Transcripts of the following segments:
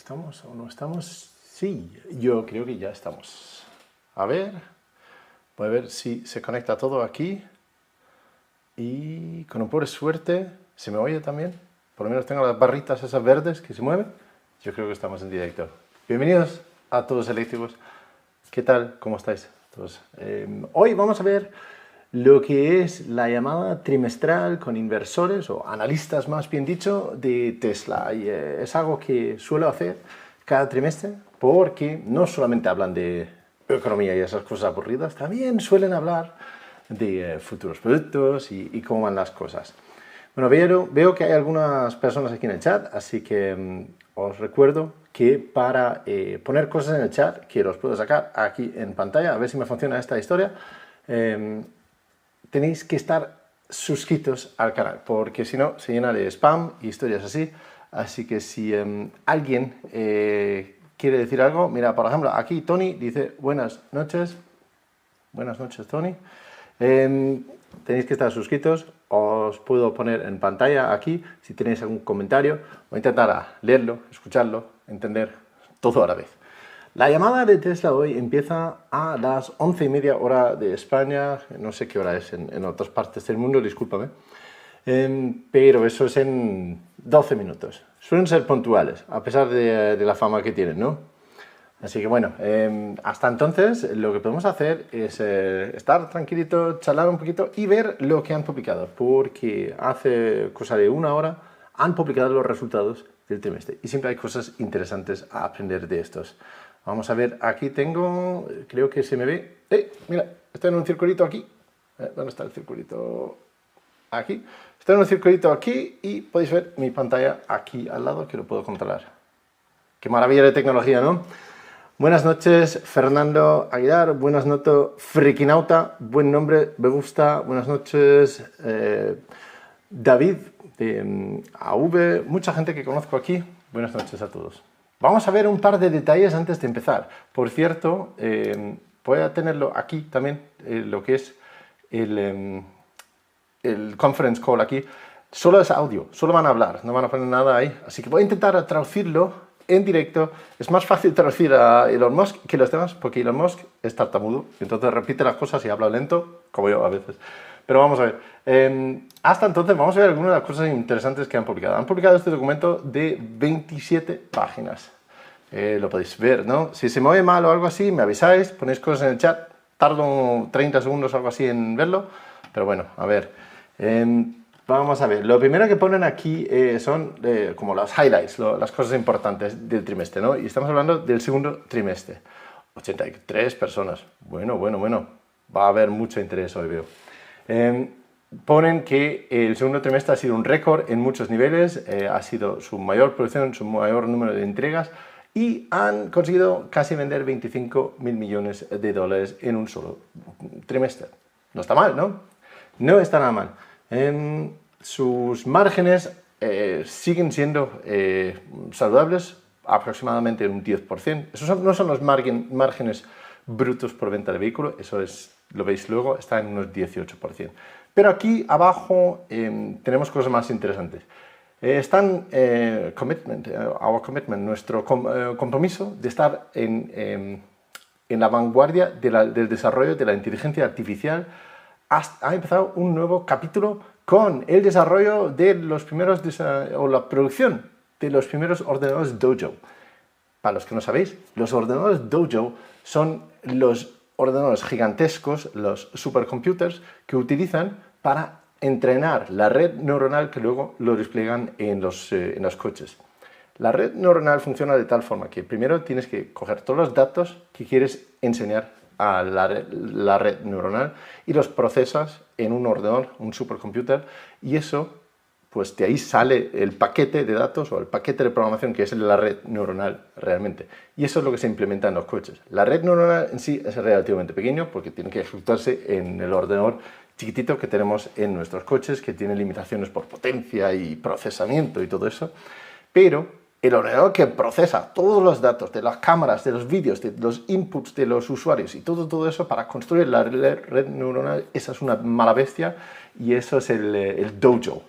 ¿Estamos o no estamos? Sí, yo creo que ya estamos. A ver, voy a ver si se conecta todo aquí. Y con un poco de suerte, ¿se me oye también? Por lo menos tengo las barritas esas verdes que se mueven. Yo creo que estamos en directo. Bienvenidos a Todos Eléctricos. ¿Qué tal? ¿Cómo estáis todos? Hoy vamos a ver lo que es la llamada trimestral con inversores, o analistas más bien dicho, de Tesla. Y es algo que suelo hacer cada trimestre porque no solamente hablan de economía y esas cosas aburridas, también suelen hablar de futuros productos y cómo van las cosas. Bueno, veo que hay algunas personas aquí en el chat, así que os recuerdo que para poner cosas en el chat, que los puedo sacar aquí en pantalla, a ver si me funciona esta historia, tenéis que estar suscritos al canal, porque si no se llena de spam y historias así. Así que si alguien quiere decir algo, mira, por ejemplo, aquí Tony dice buenas noches. Buenas noches, Tony. Tenéis que estar suscritos. Os puedo poner en pantalla aquí si tenéis algún comentario. Voy a intentar leerlo, escucharlo, entender todo a la vez. La llamada de Tesla hoy empieza a las 11:30 hora de España. No sé qué hora es en otras partes del mundo, discúlpame. Pero eso es en 12 minutos. Suelen ser puntuales, a pesar de la fama que tienen, ¿no? Así que bueno, hasta entonces lo que podemos hacer es estar tranquilito, charlar un poquito y ver lo que han publicado, porque hace cosa de una hora han publicado los resultados del trimestre y siempre hay cosas interesantes a aprender de estos. Vamos a ver, aquí tengo, creo que se me ve, mira, estoy en un circulito aquí. ¿Dónde está el circulito? Aquí. Estoy en un circulito aquí y podéis ver mi pantalla aquí al lado, que lo puedo controlar. Qué maravilla de tecnología, ¿no? Buenas noches, Fernando Aguilar. Buenas noches, Frikinauta. Buen nombre, me gusta. Buenas noches, David de AV. Mucha gente que conozco aquí. Buenas noches a todos. Vamos a ver un par de detalles antes de empezar. Por cierto, voy a tenerlo aquí también, lo que es el conference call aquí. Solo es audio, solo van a hablar, no van a poner nada ahí. Así que voy a intentar traducirlo en directo. Es más fácil traducir a Elon Musk que los demás, porque Elon Musk es tartamudo, entonces repite las cosas y habla lento, como yo a veces. Pero vamos a ver. Hasta entonces vamos a ver algunas de las cosas interesantes que han publicado. Han publicado este documento de 27 páginas. Lo podéis ver, ¿no? Si se me oye mal o algo así, me avisáis, ponéis cosas en el chat. Tardo 30 segundos o algo así en verlo, pero bueno, a ver. Vamos a ver, lo primero que ponen aquí son como los highlights, las cosas importantes del trimestre, ¿no? Y estamos hablando del segundo trimestre. 83 personas. Bueno. Va a haber mucho interés hoy, veo. Ponen que el segundo trimestre ha sido un récord en muchos niveles, ha sido su mayor producción, su mayor número de entregas y han conseguido casi vender 25.000 millones de dólares en un solo trimestre. No está mal, ¿no? No está nada mal. Sus márgenes siguen siendo saludables, aproximadamente un 10%. Esos no son los márgenes brutos por venta de vehículo, eso es, lo veis luego, está en unos 18%. Pero aquí abajo tenemos cosas más interesantes. Están our commitment, nuestro compromiso de estar en la vanguardia del desarrollo de la inteligencia artificial. Ha empezado un nuevo capítulo con el desarrollo de los primeros, o la producción de los primeros ordenadores Dojo. Para los que no sabéis, los ordenadores Dojo son los ordenadores gigantescos, los supercomputers, que utilizan para entrenar la red neuronal que luego lo despliegan en los coches. La red neuronal funciona de tal forma que primero tienes que coger todos los datos que quieres enseñar a la red neuronal y los procesas en un ordenador, un supercomputer, y eso, pues de ahí sale el paquete de datos o el paquete de programación que es la red neuronal realmente. Y eso es lo que se implementa en los coches. La red neuronal en sí es relativamente pequeño porque tiene que ejecutarse en el ordenador chiquitito que tenemos en nuestros coches, que tiene limitaciones por potencia y procesamiento y todo eso, pero el ordenador que procesa todos los datos de las cámaras, de los vídeos, de los inputs de los usuarios y todo eso para construir la red neuronal, esa es una mala bestia y eso es el Dojo,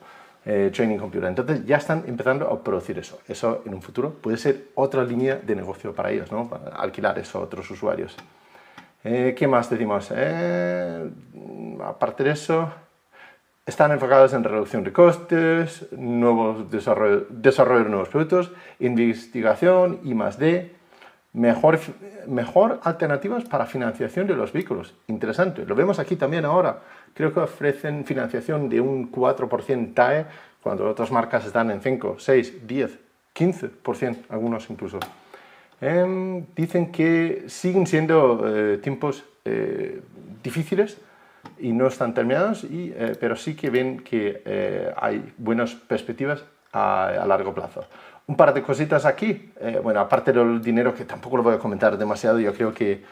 training computer. Entonces ya están empezando a producir eso. Eso en un futuro puede ser otra línea de negocio para ellos, ¿no? Para alquilar eso a otros usuarios. ¿Qué más decimos? Aparte de eso, están enfocados en reducción de costes, nuevos desarrollo de nuevos productos, investigación, I+D, mejor alternativas para financiación de los vehículos. Interesante. Lo vemos aquí también ahora. Creo que ofrecen financiación de un 4% TAE, cuando otras marcas están en 5, 6, 10, 15%, algunos incluso. Dicen que siguen siendo tiempos difíciles y no están terminados, pero sí que ven que hay buenas perspectivas a largo plazo. Un par de cositas aquí, bueno, aparte del dinero, que tampoco lo voy a comentar demasiado, yo creo que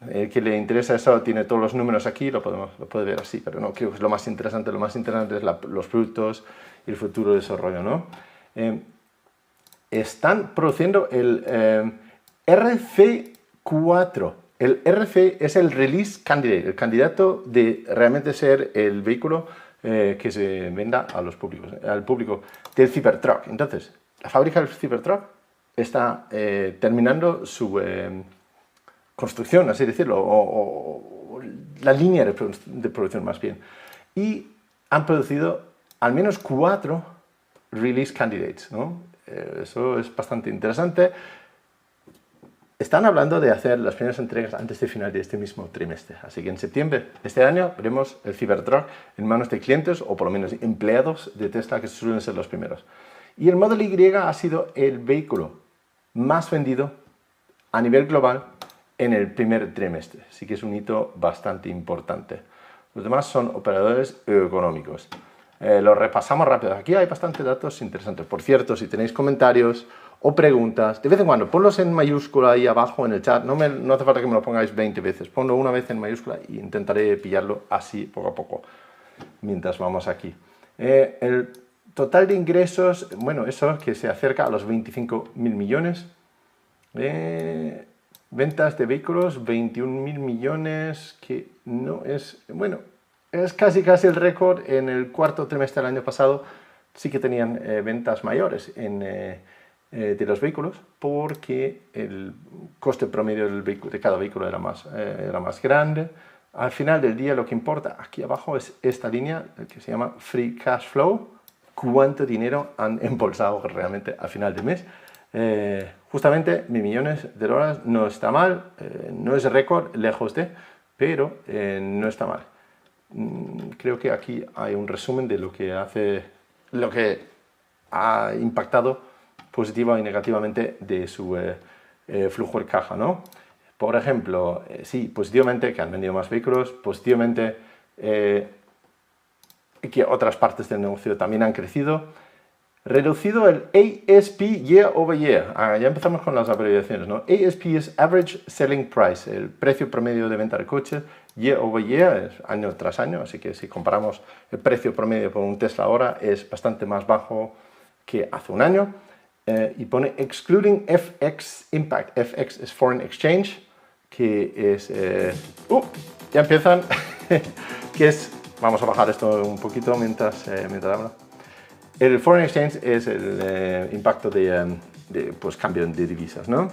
el que le interesa eso tiene todos los números aquí, lo puede ver así, pero no creo que es lo más interesante es los productos y el futuro desarrollo, ¿no? Están produciendo el RC4. El RC es el Release Candidate, el candidato de realmente ser el vehículo que se venda a los públicos, al público del Cybertruck. Entonces, la fábrica del Cybertruck está terminando su construcción, así decirlo, o la línea de producción más bien. Y han producido al menos 4 Release Candidates, ¿no? Eso es bastante interesante. Están hablando de hacer las primeras entregas antes de final de este mismo trimestre. Así que en septiembre de este año veremos el Cybertruck en manos de clientes o por lo menos empleados de Tesla, que suelen ser los primeros. Y el Model Y ha sido el vehículo más vendido a nivel global en el primer trimestre. Así que es un hito bastante importante. Los demás son operadores económicos. Lo repasamos rápido. Aquí hay bastantes datos interesantes. Por cierto, si tenéis comentarios o preguntas, de vez en cuando ponlos en mayúscula ahí abajo en el chat. No hace falta que me lo pongáis 20 veces. Ponlo una vez en mayúscula y intentaré pillarlo así poco a poco mientras vamos aquí. El total de ingresos, bueno, eso que se acerca a los 25.000 millones. Ventas de vehículos, 21.000 millones, que no es, bueno, es casi el récord. En el cuarto trimestre del año pasado sí que tenían ventas mayores de los vehículos, porque el coste promedio de cada vehículo era más grande. Al final del día lo que importa aquí abajo es esta línea que se llama Free Cash Flow, cuánto dinero han embolsado realmente al final del mes. Justamente $1.000 millones no está mal, no es récord, lejos de, pero no está mal. Creo que aquí hay un resumen de lo que ha impactado positiva y negativamente de su flujo de caja, ¿no? Por ejemplo, sí, positivamente que han vendido más vehículos, positivamente que otras partes del negocio también han crecido. Reducido el ASP year over year. Ya empezamos con las abreviaciones, ¿no? ASP es Average Selling Price, el precio promedio de venta de coches. Year over year es año tras año, así que si comparamos el precio promedio por un Tesla ahora es bastante más bajo que hace un año. Y pone Excluding FX Impact. FX es Foreign Exchange, que es... ya empiezan. Que es... Vamos a bajar esto un poquito mientras hablo. El foreign exchange es el impacto de pues, cambio de divisas, ¿no?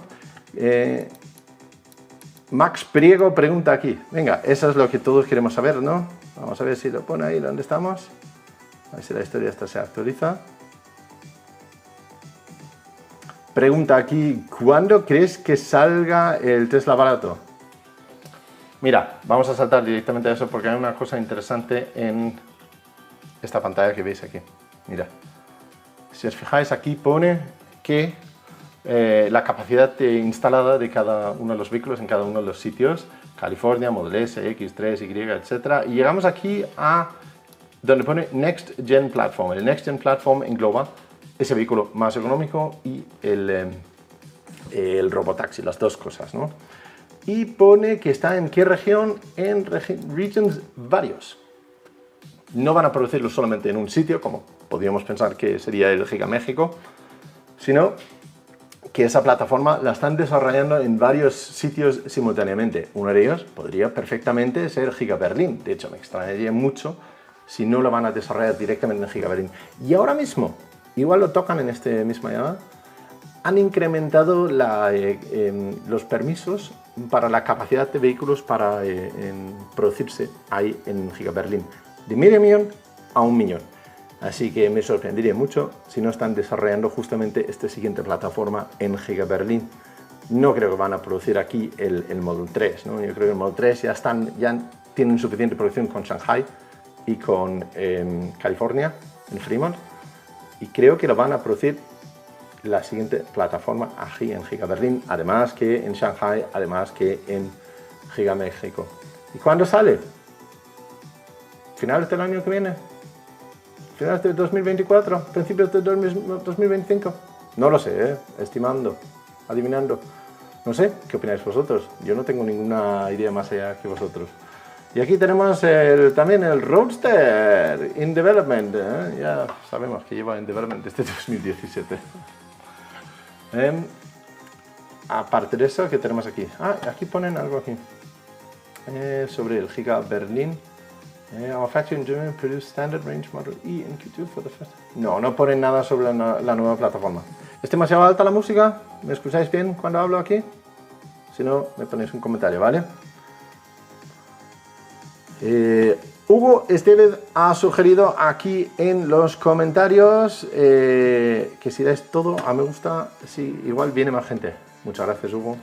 Max Priego pregunta aquí. Venga, eso es lo que todos queremos saber, ¿no? Vamos a ver si lo pone ahí donde estamos. A ver si la historia esta se actualiza. Pregunta aquí, ¿cuándo crees que salga el Tesla barato? Mira, vamos a saltar directamente a eso porque hay una cosa interesante en esta pantalla que veis aquí. Mira, si os fijáis aquí pone que la capacidad instalada de cada uno de los vehículos en cada uno de los sitios, California, Model S, X3, Y, etc. Y llegamos aquí a donde pone Next Gen Platform. El Next Gen Platform engloba ese vehículo más económico y el robotaxi, las dos cosas, ¿no? Y pone que está en qué región, en regions varios. No van a producirlo solamente en un sitio, como podríamos pensar que sería el Giga México, sino que esa plataforma la están desarrollando en varios sitios simultáneamente. Uno de ellos podría perfectamente ser Giga Berlín. De hecho, me extrañaría mucho si no lo van a desarrollar directamente en Giga Berlín. Y ahora mismo, igual lo tocan en este misma llamada, han incrementado los permisos para la capacidad de vehículos para producirse ahí en Giga Berlín, de medio millón a 1 millón. Así que me sorprendería mucho si no están desarrollando justamente esta siguiente plataforma en Giga Berlín. No creo que van a producir aquí el Model 3, ¿no? Yo creo que el Model 3 ya tienen suficiente producción con Shanghai y con California, en Fremont, y creo que lo van a producir la siguiente plataforma aquí en Giga Berlín, además que en Shanghai, además que en Giga México. ¿Y cuándo sale? ¿Finales del año que viene? ¿Finales de 2024? ¿Principios de 2025? No lo sé, estimando, adivinando. No sé, ¿qué opináis vosotros? Yo no tengo ninguna idea más allá que vosotros. Y aquí tenemos también el Roadster in development. Ya sabemos que lleva en development desde 2017. Aparte de eso, ¿qué tenemos aquí? Aquí ponen algo aquí. Sobre el Giga Berlin. Our factory in Germany produce standard range model E and Q2 for the first. No ponen nada sobre la nueva plataforma. ¿Es demasiado alta la música? ¿Me escucháis bien cuando hablo aquí? Si no, me ponéis un comentario, ¿vale? Hugo Estevez ha sugerido aquí en los comentarios que si dais todo a me gusta, sí, igual viene más gente. Muchas gracias, Hugo.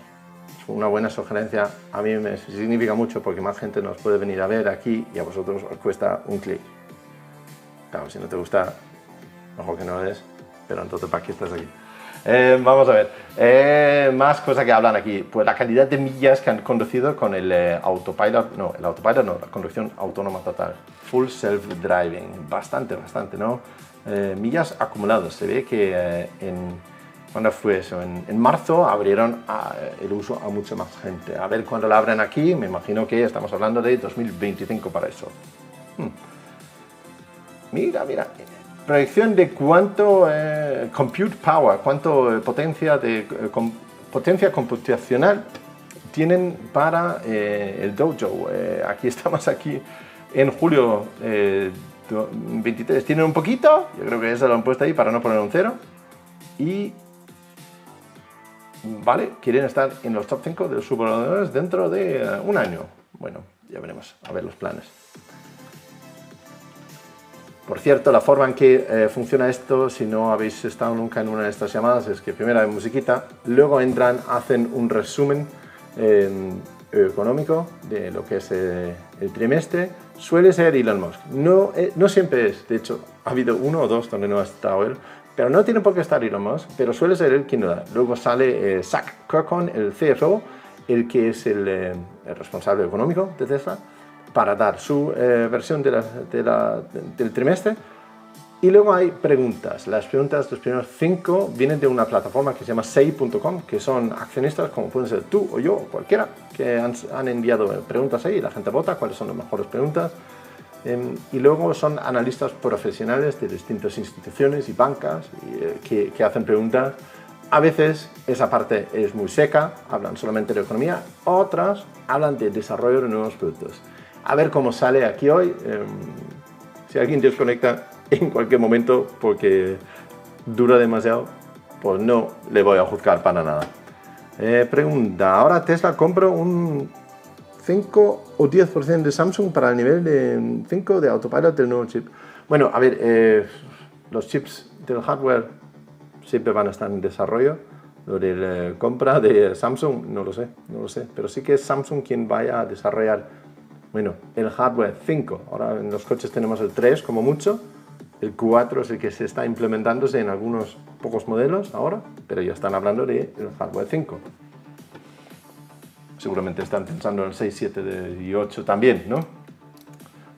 Es una buena sugerencia. A mí me significa mucho porque más gente nos puede venir a ver aquí y a vosotros os cuesta un clic. Claro, si no te gusta, mejor que no lo des, pero entonces ¿para qué estás aquí? Vamos a ver, más cosas que hablan aquí. Pues la cantidad de millas que han conducido con el autopilot, la conducción autónoma total, full self-driving, bastante, ¿no? Millas acumuladas, se ve que ¿cuándo fue eso? En marzo abrieron el uso a mucha más gente. A ver cuándo la abren aquí, me imagino que estamos hablando de 2025 para eso. Mira. Proyección de cuánto compute power, cuánto potencia computacional tienen para el dojo. Aquí estamos en julio 23. Tienen un poquito, yo creo que eso lo han puesto ahí para no poner un 0. Y vale, quieren estar en los top 5 de los superordenadores dentro de un año. Bueno, ya veremos, a ver los planes. Por cierto, la forma en que funciona esto, si no habéis estado nunca en una de estas llamadas, es que primero hay musiquita, luego entran, hacen un resumen económico de lo que es el trimestre. Suele ser Elon Musk. No siempre es, de hecho, ha habido 1 o 2 donde no ha estado él, pero no tiene por qué estar Elon Musk, pero suele ser él quien lo da. Luego sale Zach Kirkhorn, el CFO, el que es el responsable económico de Tesla, para dar su versión del trimestre. Y luego hay preguntas. Las preguntas, los primeros 5, vienen de una plataforma que se llama sei.com, que son accionistas como pueden ser tú o yo o cualquiera, que han enviado preguntas ahí y la gente vota cuáles son las mejores preguntas. Y luego son analistas profesionales de distintas instituciones y bancas que hacen preguntas. A veces esa parte es muy seca, hablan solamente de economía, otras hablan de desarrollo de nuevos productos. A ver cómo sale aquí hoy. Si alguien desconecta en cualquier momento porque dura demasiado, pues no le voy a juzgar para nada. Pregunta, ahora Tesla compro un 5 o 10% de Samsung para el nivel de 5 de autopilot del nuevo chip. Bueno, a ver, los chips del hardware siempre van a estar en desarrollo. Lo de la compra de Samsung, no lo sé, pero sí que es Samsung quien vaya a desarrollar. Bueno, el hardware 5, ahora en los coches tenemos el 3 como mucho, el 4 es el que se está implementándose en algunos pocos modelos ahora, pero ya están hablando del hardware 5. Seguramente están pensando en el 6, 7 y 8 también, ¿no?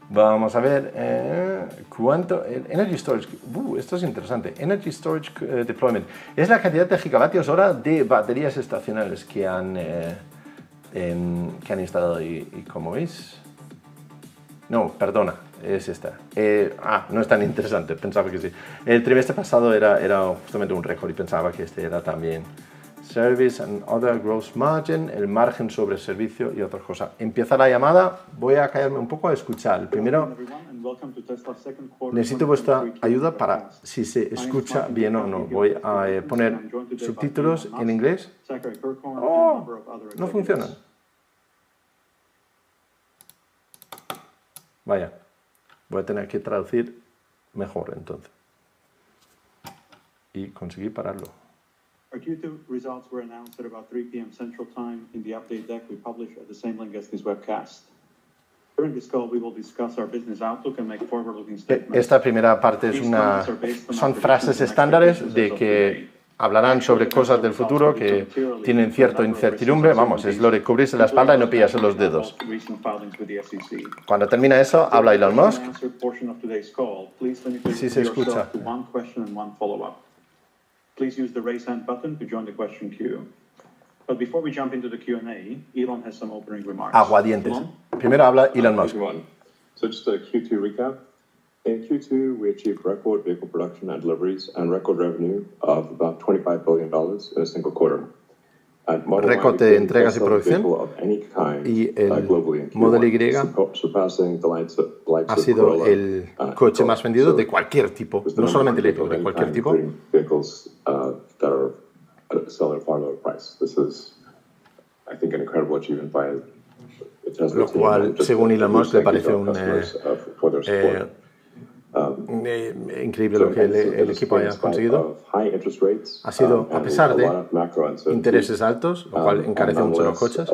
Vamos a ver cuánto... Energy Storage, esto es interesante. Energy Storage Deployment es la cantidad de gigavatios hora de baterías estacionarias que han instalado y como veis... No, perdona, es esta. No es tan interesante, pensaba que sí. El trimestre pasado era justamente un récord y pensaba que este era también Service and other gross margin, el margen sobre servicio y otras cosas. Empieza la llamada, voy a callarme un poco a escuchar. Primero, necesito vuestra ayuda para si se escucha bien o no. Voy a poner subtítulos en inglés. ¡Oh! No funcionan. Vaya, voy a tener que traducir mejor entonces. Y conseguí pararlo. Our Q2 results were announced at about 3 p.m. Central Time in the update deck we publish at the same link as this webcast. During this call, we will discuss our business outlook and make forward-looking statements. Esta primera parte son frases estándares de que hablarán sobre cosas del futuro que tienen cierta incertidumbre. Vamos, es lo de cubrirse la espalda y no pillarse los dedos. Cuando termina eso, habla Elon Musk. Si se escucha. Please use the raise hand button to join the question queue. But before we jump into the Q&A, Elon has some opening remarks. Aguadientes. Primero habla Elon Musk. So just a Q2 recap. In Q2, we achieved record vehicle production and deliveries and record revenue of about $25 billion in a single quarter. Récord de entregas y producción y el Model Y ha sido el coche más vendido de cualquier tipo, no solamente eléctrico, de cualquier tipo. Lo cual, según Elon Musk, le parece increíble lo que el equipo haya conseguido. Ha sido a pesar de intereses altos, lo cual encarece mucho los coches.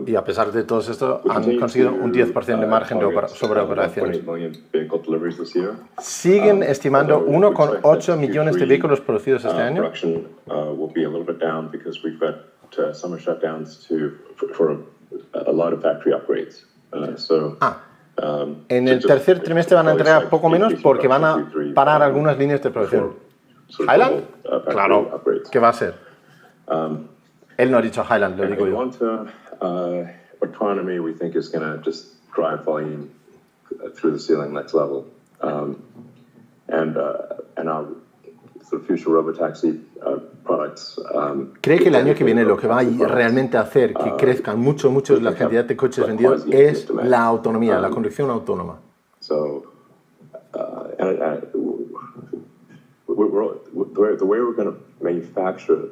Y a pesar de todo esto, han conseguido un 10% de margen sobre operaciones. Siguen estimando 1,8 millones de vehículos producidos este año. En el tercer trimestre van a entregar poco menos porque van a parar algunas líneas de producción. ¿Highland? Claro, ¿qué va a ser? Él no ha dicho Highland, lo digo yo. Autonomy, we think, is going to just drive volume through the ceiling next level. And our sort of future robotaxi products. Cree que el año que viene lo que va a realmente hacer que crezcan mucho la cantidad de coches vendidos es la autonomía, la conducción autónoma. So, the way we're going to manufacture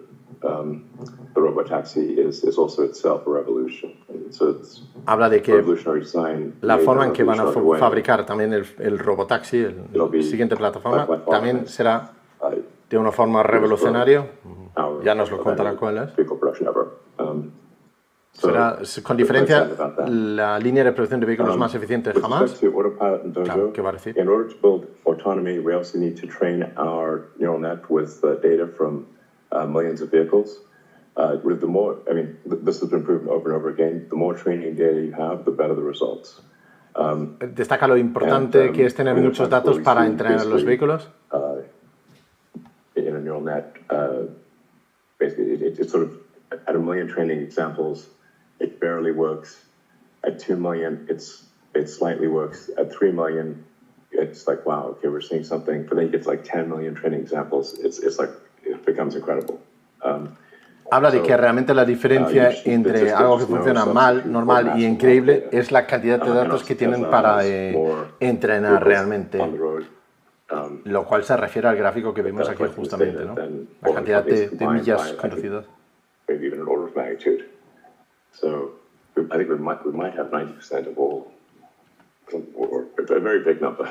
the robotaxi is also itself a revolution. So it's habla de que la forma en que van a fabricar también el robotaxi, la siguiente plataforma, también será de una forma revolucionaria. Ya nos lo contará cuál es. Será, con diferencia, la línea de producción de vehículos más eficiente jamás. Claro, ¿qué va a decir? In order to build autonomy, we also need to train our neural net with data from millions of vehicles. With the more, I mean, this has been proven over and over again. The more training data you have, the better the results. Destaca lo importante que es tener muchos datos para entrenar los vehículos. In a neural net, basically, it's sort of at 1 million training examples, it barely works. At 2 million, it slightly works. At 3 million, it's like, wow, okay, we're seeing something. But then you get like 10 million training examples. It's like, it becomes incredible. Habla de que realmente la diferencia entre algo que funciona mal, normal y increíble es la cantidad de datos que tienen para entrenar realmente. Lo cual se refiere al gráfico que vemos aquí justamente, ¿no? La cantidad de millas conducidas. So I think we might have 90% of all, or a very big number.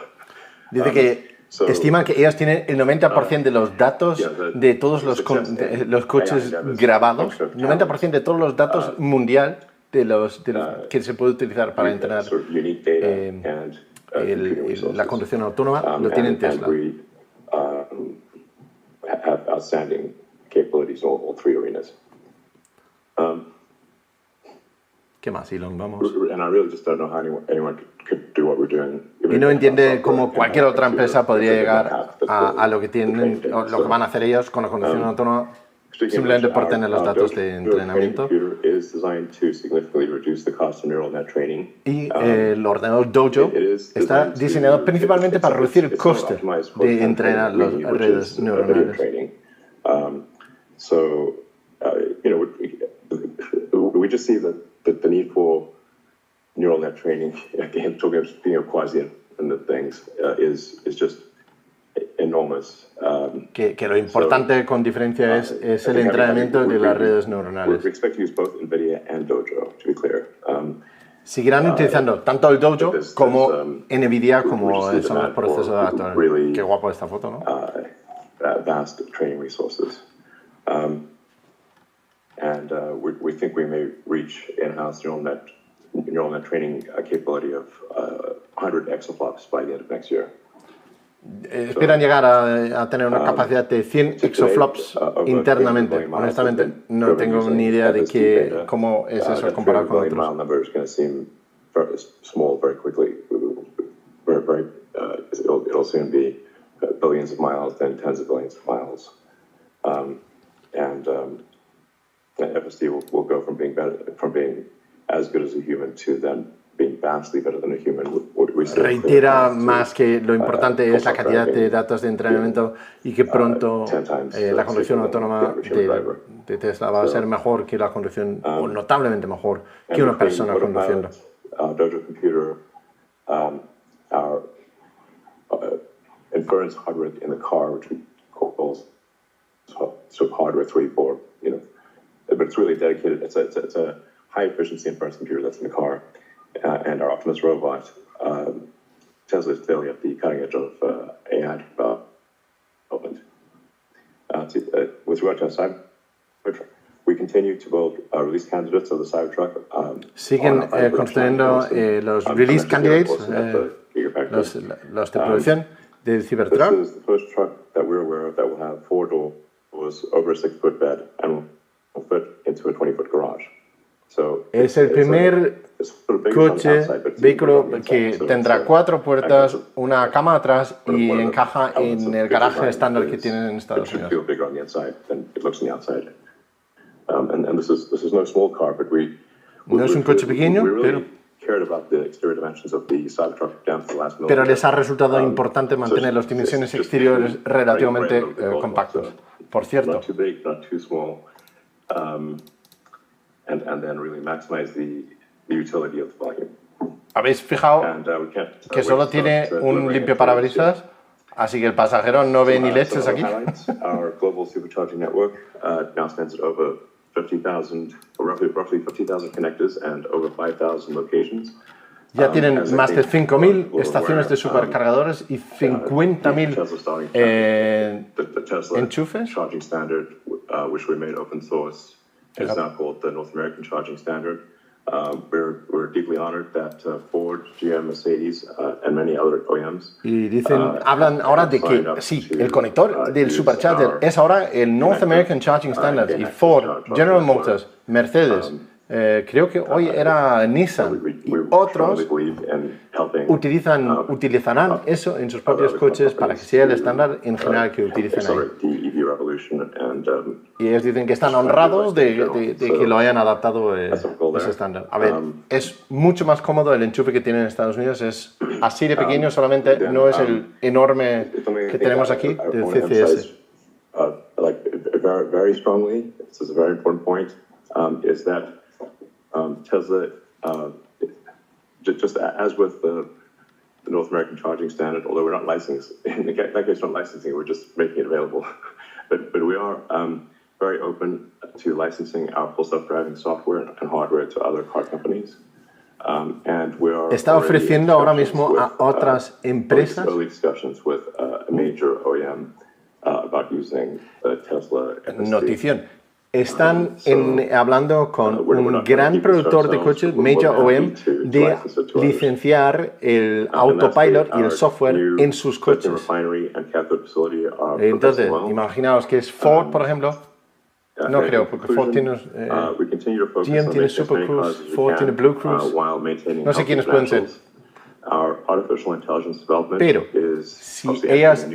Dice que estiman que ellas tienen el 90% de los datos de todos los coches grabados, 90% de todos los datos mundial de los que se puede utilizar para entrenar la conducción autónoma, lo tienen Tesla. Have outstanding capabilities in all three arenas. ¿Qué más, Elon? Vamos. And I really just don't know how anyone could do what we're doing. Y no entiende cómo cualquier otra empresa podría llegar a lo que tienen, lo que van a hacer ellos con la conducción autónoma simplemente por tener los datos de entrenamiento. Y el ordenador Dojo está diseñado principalmente para reducir el coste de entrenar las redes neuronales. We just see that the need for neural net training, again, talking about quasi-independent things, is just enormous. Que lo importante con diferencia es el entrenamiento de las redes neuronales. We expect to use both NVIDIA and Dojo, to be clear. Seguirán utilizando tanto el Dojo como NVIDIA, como son los procesos de datos. Qué guapo esta foto, ¿no? Vast training resources. And we think we may reach in-house neural net training capability of 100 exaflops by the end of next year. Esperan llegar a tener una capacidad de 100 exaflops internamente. Honestamente, no tengo ni idea de cómo es eso comparado con otros. It'll soon be billions of miles, then tens of billions of miles. FSD will go from being as good as a human to then being vastly better than a human. Reitera más que lo importante es la cantidad de datos de entrenamiento y que pronto la conducción autónoma de Tesla va a ser mejor que la conducción, o notablemente mejor que una persona conduciendo. Dojo computer, our inference hardware in the car, which we call hardware 3, 4, but it's really dedicated. It's a high efficiency inference computer that's in the car, and our Optimus robot. Tesla is clearly at the cutting edge of AI development. With regard to our Cybertruck, we continue to build release candidates of the Cybertruck. Siguen construyendo los release candidates, los de producción del Cybertruck. This is the first truck that we're aware of that will have 4 doors, over a 6-foot bed, and will fit into a 20-foot garage. Es el primer vehículo que tendrá 4 puertas, una cama atrás y encaja en el garaje estándar que tienen en Estados Unidos. No es un coche pequeño, pero les ha resultado importante mantener las dimensiones exteriores relativamente compactos. Por cierto, and then really maximize the utility of the volume. ¿Habéis fijado que solo tiene un limpiaparabrisas? Así que el pasajero no ve ni leches aquí. Our global supercharging network now stands at over 50,000, roughly 50,000 connectors and over 5,000 locations. Ya tienen más de 5.000 estaciones de supercargadores y 50.000 enchufes. Charging standard, which we made open source, is now called the North American Charging Standard. We're deeply honored that Ford, GM, Mercedes, and many other OEMs. Y hablan ahora de que sí, el conector del supercharger es ahora el North American Charging Standard y Ford, General Motors, Mercedes. Creo que hoy era Nissan y otros utilizarán eso en sus propios coches para que sea el estándar en general que utilicen ahí. Y ellos dicen que están honrados de que lo hayan adaptado ese estándar. A ver, es mucho más cómodo el enchufe que tienen en Estados Unidos, es así de pequeño, solamente no es el enorme que tenemos aquí del CCS. Very strongly, this is a very important point, is that Tesla, just as with the North American Charging Standard, although we're not licensing, in that case, we're not licensing, we're just making it available. but we are very open to licensing our full self-driving software and hardware to other car companies. And we are está ofreciendo ahora mismo a otras empresas. Early discussions with a major OEM about using Tesla. Notición. Están hablando con un gran productor de coches, Major OEM, de licenciar el autopilot y el software en sus coches. Entonces, imaginaos que es Ford, por ejemplo. No creo, porque Ford tiene GM tiene Super Cruise, Ford tiene Blue Cruise. No sé quiénes pueden ser. Pero si ellas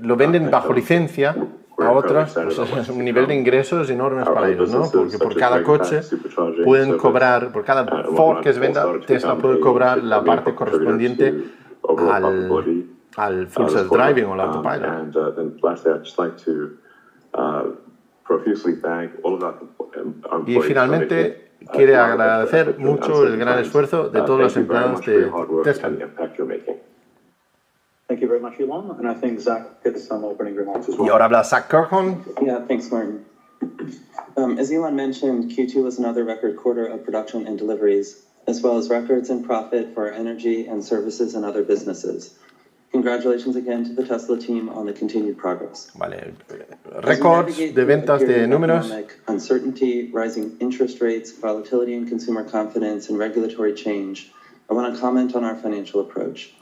lo venden bajo licencia, a otras, pues es un nivel de ingresos enormes para ellos, ¿no? Porque por cada coche pueden cobrar, por cada Ford que se venda, Tesla puede cobrar la parte correspondiente al full self-driving o al autopilot. Y finalmente quiere agradecer mucho el gran esfuerzo de todos los empleados de Tesla. Thank you very much, Elon. And I think Zach gets some opening remarks as well. Y ahora habla Zach Kirkhorn. Yeah, thanks, Martin. As Elon mentioned, Q2 was another record quarter of production and deliveries, as well as records in profit for our energy and services and other businesses. Congratulations again to the Tesla team on the continued progress. Vale, récords de ventas de números. Uncertainty, rising interest rates, volatility in consumer confidence, and regulatory change, I want to comment on our financial approach.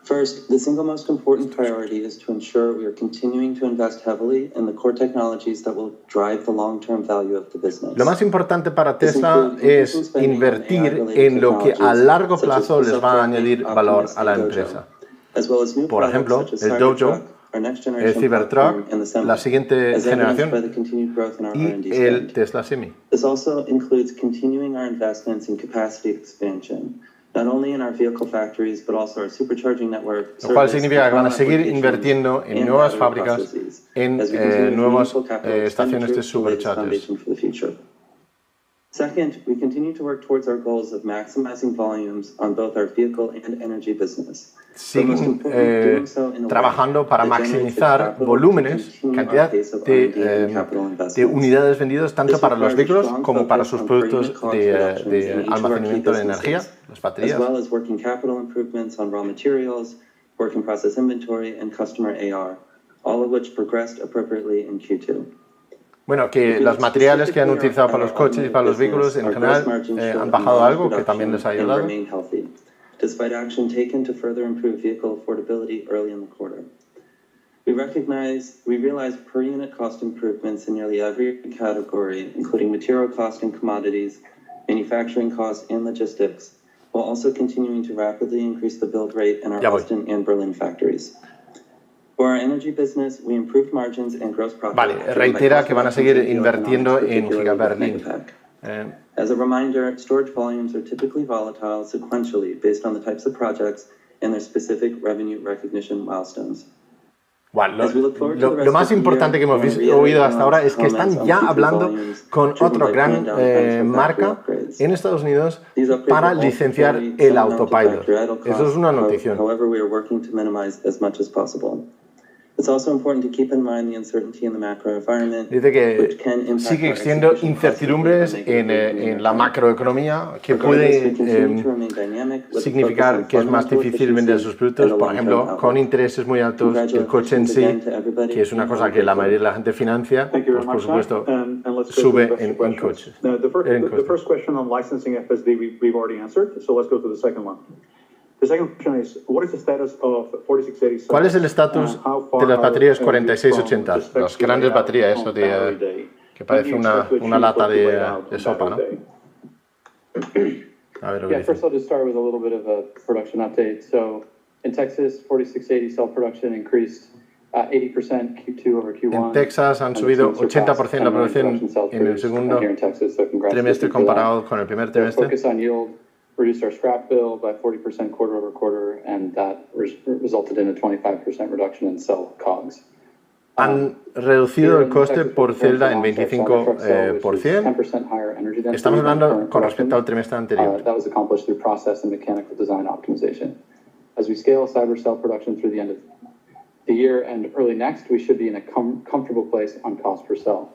First, the single most important priority is to ensure we are continuing to invest heavily in the core technologies that will drive the long-term value of the business. Lo más importante para Tesla es invertir en lo que a largo plazo les va a añadir valor a la empresa. Por ejemplo, el Dojo, el Cybertruck, la siguiente generación y el Tesla Semi. This also includes continuing our investments in capacity expansion. Not only in our vehicle factories, but also our supercharging network. Lo cual significa que van a seguir invirtiendo en nuevas fábricas, en nuevas estaciones de superchargers. Second, we continue to work towards our goals of maximizing volumes on both our vehicle and energy business. Siguen trabajando para maximizar volúmenes, cantidad de unidades vendidas tanto para los vehículos como para sus productos de almacenamiento de energía, las baterías. As well as working capital improvements on raw materials, work in process inventory, and customer AR, all of which progressed appropriately in Q2. Bueno, que los materiales que han utilizado para los coches y para los vehículos en general han bajado algo, que también les ha ayudado. Despite action taken to further improve vehicle affordability early in the quarter. We realized per unit cost improvements in nearly every category, including material cost and commodities, manufacturing costs and logistics, while also continuing to rapidly increase the build rate in our Austin and Berlin factories. For our energy business, we improved margins and gross profit. Vale, reitera que van a seguir invirtiendo en Giga Berlin. As a reminder, storage volumes are typically volatile sequentially based on the types of projects and their specific revenue recognition milestones. Bueno, lo más importante que hemos oído hasta ahora es que están ya hablando con otra gran marca en Estados Unidos para licenciar el autopilot. Eso es una noticia. Dice que sigue existiendo incertidumbres en la macroeconomía que puede significar que es más difícil vender sus productos, por ejemplo, con intereses muy altos, el coche en sí, que es una cosa que la mayoría de la gente financia, pues por supuesto sube en coches. The first question on licensing FSD we've already answered, so let's go to the second one. The second question is, what is the status of 4680? ¿Cuál es el estatus de las baterías 4680? Las grandes baterías, eso de, que parece una lata de sopa, ¿no? A ver lo que dice. First I'll just start with a little bit of a production update. So in Texas, 4680 cell production increased 80% Q2 over Q1. En Texas han subido 80% la producción en el segundo trimestre comparado con el primer trimestre. Focus on yield reduced our scrap bill by 40% quarter over quarter, and that resulted in a 25% reduction in cell COGS. Han reducido el coste por celda en 25%. Estamos hablando con respecto al trimestre anterior. That was accomplished through process and mechanical design optimization. As we scale cyber cell production through the end of the year and early next, we should be in a comfortable place on cost per cell.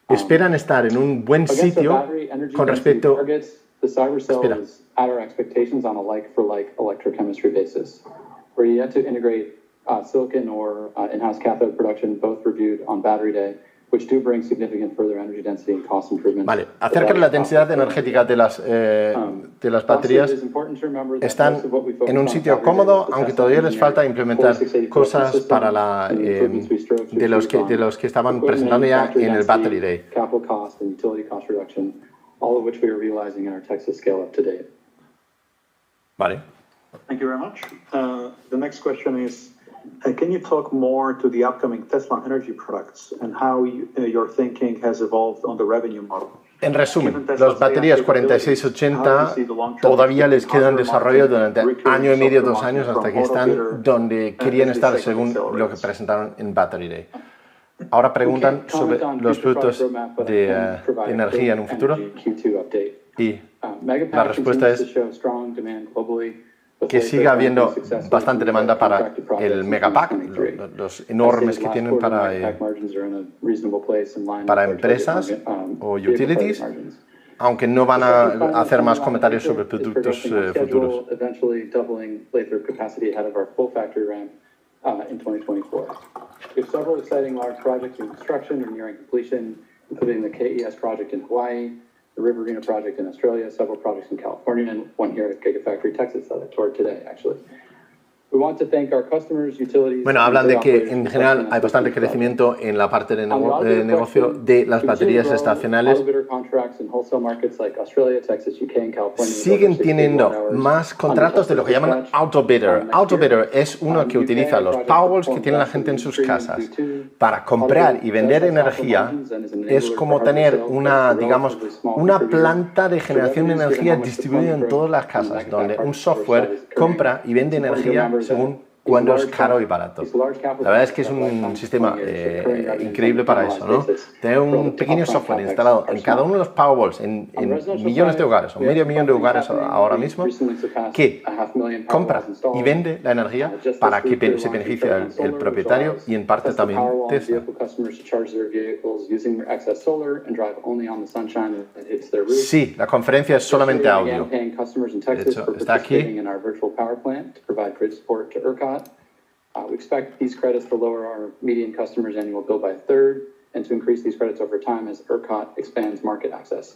Esperan estar en un buen sitio con respecto. The cyber cell is at our expectations on a like-for-like electrochemistry basis. We're yet to integrate silicon or in-house cathode production, both reviewed on Battery Day, which do bring significant further energy density and cost improvements. Vale, acerca de la densidad energética de las baterías, están en un sitio cómodo, aunque todavía les falta implementar cosas para de los que estaban presentando ya en el Battery Day. Capital cost and utility cost reduction, all of which we are realizing in our Texas scale up to date. Vale. Thank you very much. The next question is, Can you talk more to the upcoming Tesla energy products and how your thinking has evolved on the revenue model? En resumen, las baterías 4680 todavía les quedan desarrollo durante año y medio, 2 años, hasta que están donde querían estar según lo que presentaron en Battery Day. Ahora preguntan sobre los productos de energía en un futuro y la respuesta es que sigue habiendo bastante demanda para el megapack, los enormes que tienen para empresas o utilities, aunque no van a hacer más comentarios sobre productos futuros. In 2024. We have several exciting large projects in construction or nearing completion, including the KES project in Hawaii, the Riverina project in Australia, several projects in California, and one here at Gigafactory, Texas, that I toured today, actually. We want to thank our customers, utilities. Bueno, hablan de que en general hay bastante crecimiento en la parte de negocio de las baterías estacionales. Siguen teniendo más contratos de lo que llaman autobidder. Autobidder es uno que utiliza los Powerwalls que tiene la gente en sus casas para comprar y vender energía. Es como tener una, digamos, una planta de generación de energía distribuida en todas las casas, donde un software compra y vende energía según cuándo es caro y barato. La verdad es que es un sistema increíble para eso, ¿no? Tener un pequeño software instalado en cada uno de los Powerwalls en millones de hogares, o medio millón de hogares ahora mismo, que compra y vende la energía para que se beneficie el propietario y en parte también Tesla. Sí, la conferencia es solamente audio. De hecho, está aquí. We expect these credits to lower our median customers' annual bill by a third and to increase these credits over time as ERCOT expands market access.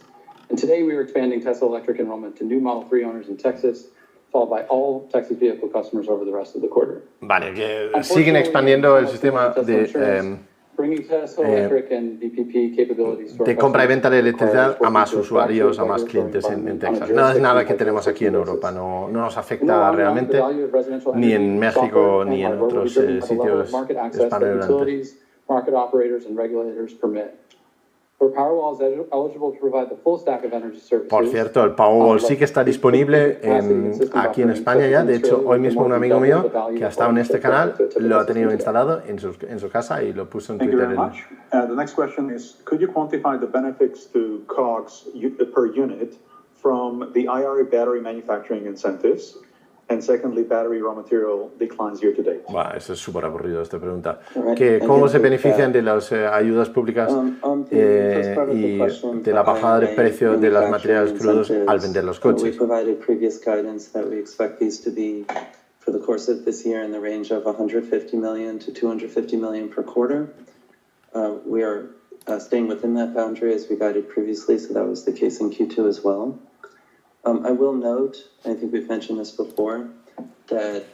And today we are expanding Tesla Electric enrollment to new Model 3 owners in Texas, followed by all Texas vehicle customers over the rest of the quarter. Vale, que siguen expandiendo el sistema de compra y venta de electricidad a más usuarios, a más clientes en Texas. No es nada que tenemos aquí en Europa, no nos afecta realmente, ni en México ni en otros sitios hispanohablantes. Por cierto, el Powerwall sí que está disponible aquí en España ya. De hecho, hoy mismo un amigo mío que ha estado en este canal lo ha tenido instalado en su casa y lo puso en Twitter. The next question is, could you quantify the benefits to COGS per unit from the IRA battery manufacturing incentives? And secondly, battery raw material declines year to date. Bueno, eso es súper aburrido, esta pregunta. ¿Cómo se benefician de las ayudas públicas y de la bajada de precio de las materiales crudos al vender los coches? For the course of this year in the range of 150 million to 250 million per quarter. We are staying within that boundary as we guided previously, so that was the case in Q2 as well. I will note, and I think we've mentioned this before, that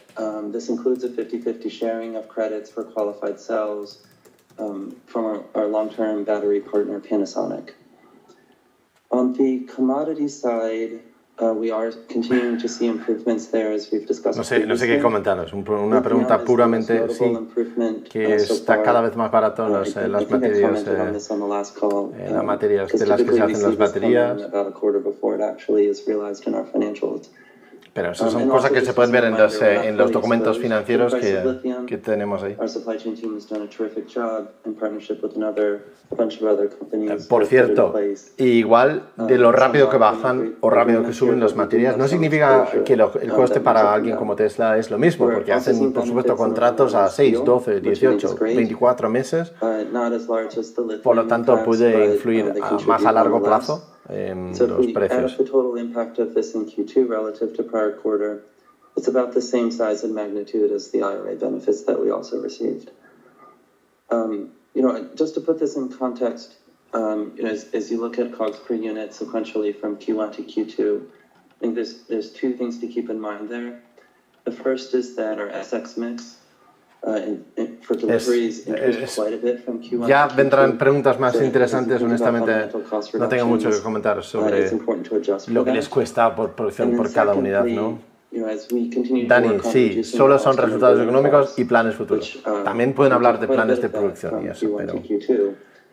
this includes a 50-50 sharing of credits for qualified cells from our long-term battery partner, Panasonic. On the commodity side, we are continuing to see improvements there, as we've discussed. No sé qué comentaros. Una pregunta puramente sí, que está cada vez más barato las materias, las materias de las que se hacen las baterías. Pero eso son cosas que se pueden ver en los documentos financieros que tenemos ahí. Por cierto, igual de lo rápido que bajan o rápido que suben las materias, no significa que el coste para alguien como Tesla es lo mismo, porque hacen, por supuesto, contratos a 6, 12, 18, 24 meses. Por lo tanto, puede influir más a largo plazo en los precios. The total impact of this in Q2 relative to prior quarter, it's about the same size and magnitude as the IRA benefits that we also received. Just to put this in context, as you look at COGS per unit sequentially from Q1 to Q2, I think there's two things to keep in mind there. The first is that our SX mix Ya vendrán preguntas más interesantes. Honestamente, no tengo mucho que comentar sobre lo que les cuesta por producción por cada unidad, ¿no? Dani, sí, solo son resultados económicos y planes futuros. También pueden hablar de planes de producción y eso, pero...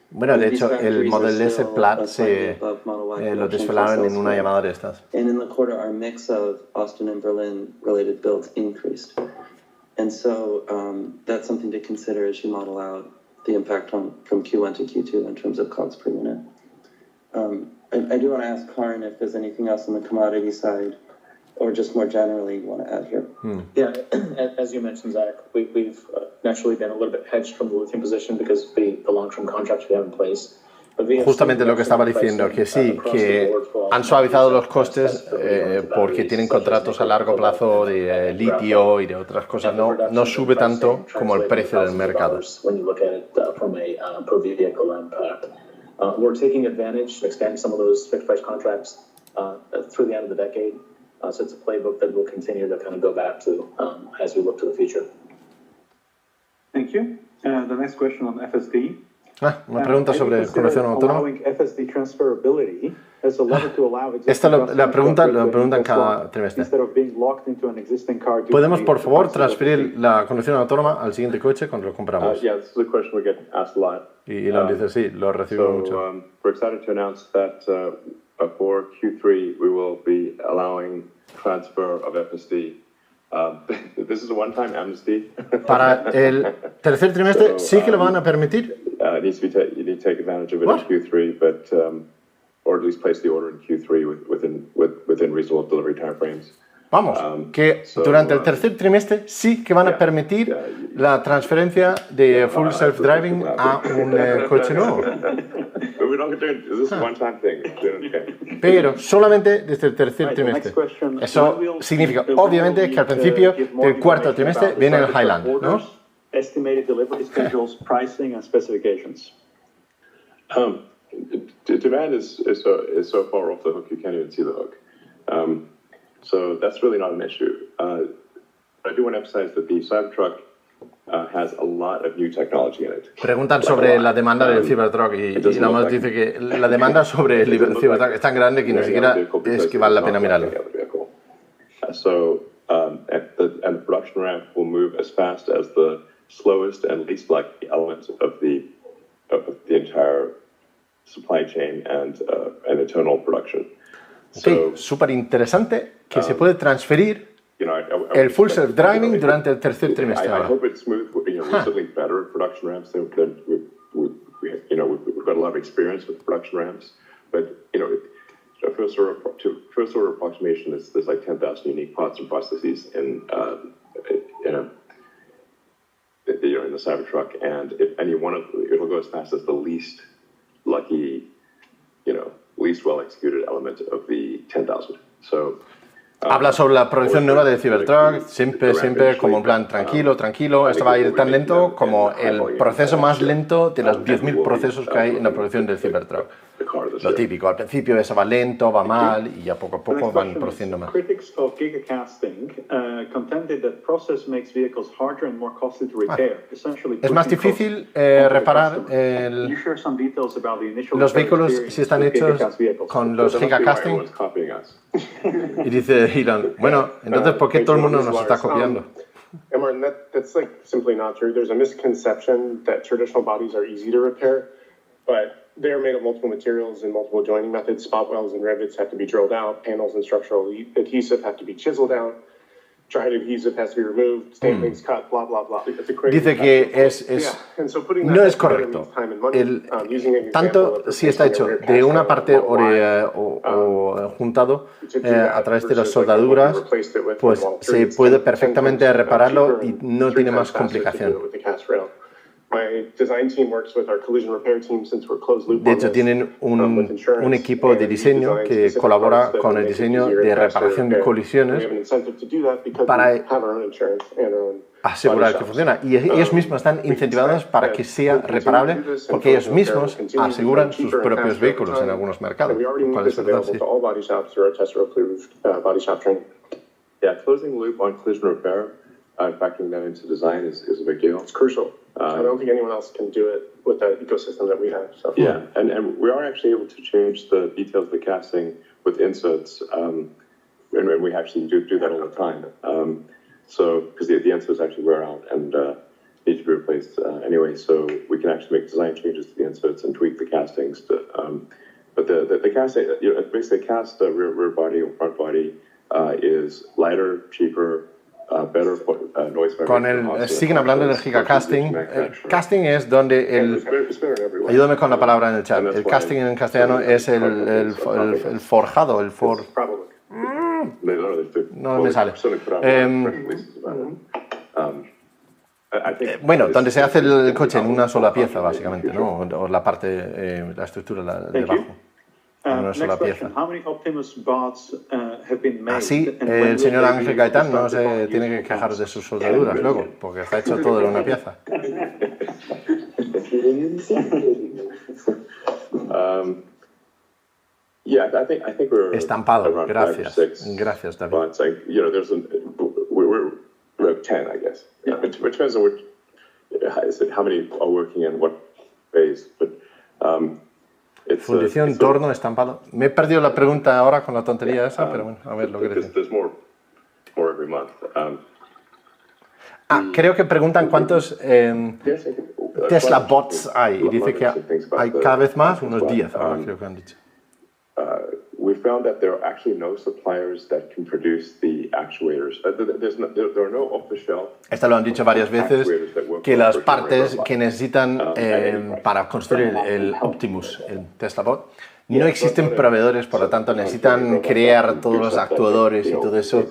Bueno, de hecho, el Model S Plaid lo desvelaron en una llamada de estas. And in the quarter, our mix of Austin and Berlin related builds increased. And so that's something to consider as you model out the impact from Q1 to Q2 in terms of COGS per unit. I do want to ask Karin if there's anything else on the commodity side or just more generally you want to add here. Yeah, as you mentioned, Zach, we've naturally been a little bit hedged from the lithium position because of the long-term contracts we have in place. Justamente lo que estaba diciendo, que sí, que han suavizado los costes porque tienen contratos a largo plazo de litio y de otras cosas. No sube tanto como el precio del mercado. We're taking advantage of expanding some of those fixed price contracts through the end of the decade. So it's a playbook that we'll continue to kind of go back to as we look to the future. Thank you. The next question on FSD. Una pregunta sobre conducción autónoma. Esta la preguntan cada trimestre. ¿Podemos, por favor, transferir la conducción autónoma al siguiente coche cuando lo compramos? Yeah, this is a question we get asked a lot. Y Elon dice, sí, lo recibo mucho. We're excited to announce that for Q3 we will be allowing transfer of FSD. This is a one-time amnesty. Para el tercer trimestre sí que lo van a permitir. You need to take advantage of it in Q3, but or at least place the order in Q3 within reasonable delivery timeframes. Vamos, que durante el tercer trimestre sí que van a permitir la transferencia de full self-driving a un coche nuevo. Pero solamente desde el tercer trimestre. Eso significa, obviamente, que al principio del cuarto trimestre viene el Highland, ¿no? Estimated delivery schedules, pricing, and specifications. Demand is so far off the hook you can't even see the hook. So that's really not an issue. I do want to emphasize that the Cybertruck has a lot of new technology in it. Preguntan sobre la demanda del Cybertruck y Elon Musk dice que la demanda sobre el Cybertruck es tan grande que ni siquiera es que vale la pena mirarlo. So, and the production ramp will move as fast as the slowest and least likely element of the entire supply chain and internal production. Ok, súper interesante que se puede transferir el full self-driving durante el tercer trimestre. I hope it's smooth. We're certainly better at production ramps than we've got a lot of experience with production ramps, but first order approximation is there's like 10,000 unique parts and processes in the Cybertruck, and if any one of it'll go as fast as the least lucky, least well executed element of the 10,000. So. Habla sobre la producción nueva del Cybertruck, siempre como un plan tranquilo. Esto va a ir tan lento como el proceso más lento de los 10.000 procesos que hay en la producción del Cybertruck. Lo típico, al principio eso va lento, va mal y ya poco a poco van produciendo más. Es más difícil reparar los vehículos si están hechos con los gigacasting. Y dice Elon, bueno, entonces ¿por qué todo el mundo nos está copiando? Martin, that's like simply not true. There's a misconception that traditional bodies are easy to repair, but they're made of multiple materials and multiple joining methods. Spot welds and rivets have to be drilled out. Panels and structural adhesive have to be chiseled out. Dried adhesive has to be removed. Stampings cut, blah, blah, blah. Dice que no es correcto. Tanto si está hecho de una parte o juntado a través de las soldaduras, pues se puede perfectamente repararlo y no tiene más complicación. De hecho, tienen un equipo de diseño que colabora con el diseño de reparación de colisiones para asegurar que funciona. Y ellos mismos están incentivados para que sea reparable porque ellos mismos aseguran sus propios vehículos en algunos mercados. ¿Cuál es verdad? Sí. Yeah, closing the loop on collision repair, factoring that into design is a big deal. It's crucial. I don't think anyone else can do it with the ecosystem that we have. So. Yeah, and we are actually able to change the details of the casting with inserts and we actually do that all the time. So, because the inserts actually wear out and need to be replaced anyway, so we can actually make design changes to the inserts and tweak the castings. But the casting, basically cast rear body or front body is lighter, cheaper, better noise. Siguen hablando del gigacasting. Casting es donde ayúdame con la palabra en el chat. El casting en castellano es el forjado, el no me sale. Bueno, donde se hace el coche en una sola pieza, básicamente, ¿no? O la parte, la estructura de abajo. En una sola pieza. Así, el señor Ángel Gaitán no se tiene que quejar de sus soldaduras luego, porque está hecho todo en una pieza. Estampado, gracias. Gracias, David. We're 10, I guess. It depends on how many are working in what phase, but fundición, torno, estampado. Me he perdido la pregunta ahora con la tontería esa, pero bueno, a ver lo que decís. There's more every month. Creo que preguntan cuántos Tesla bots hay. Y dice que hay cada vez más, unos 10 ahora creo que han dicho. We found that there are actually no suppliers that can produce the actuators. There are no off-the-shelf. Esto lo han dicho varias veces, que las partes que necesitan para construir el Optimus, el Tesla Bot, no existen proveedores, por lo tanto necesitan crear todos los actuadores y todo eso,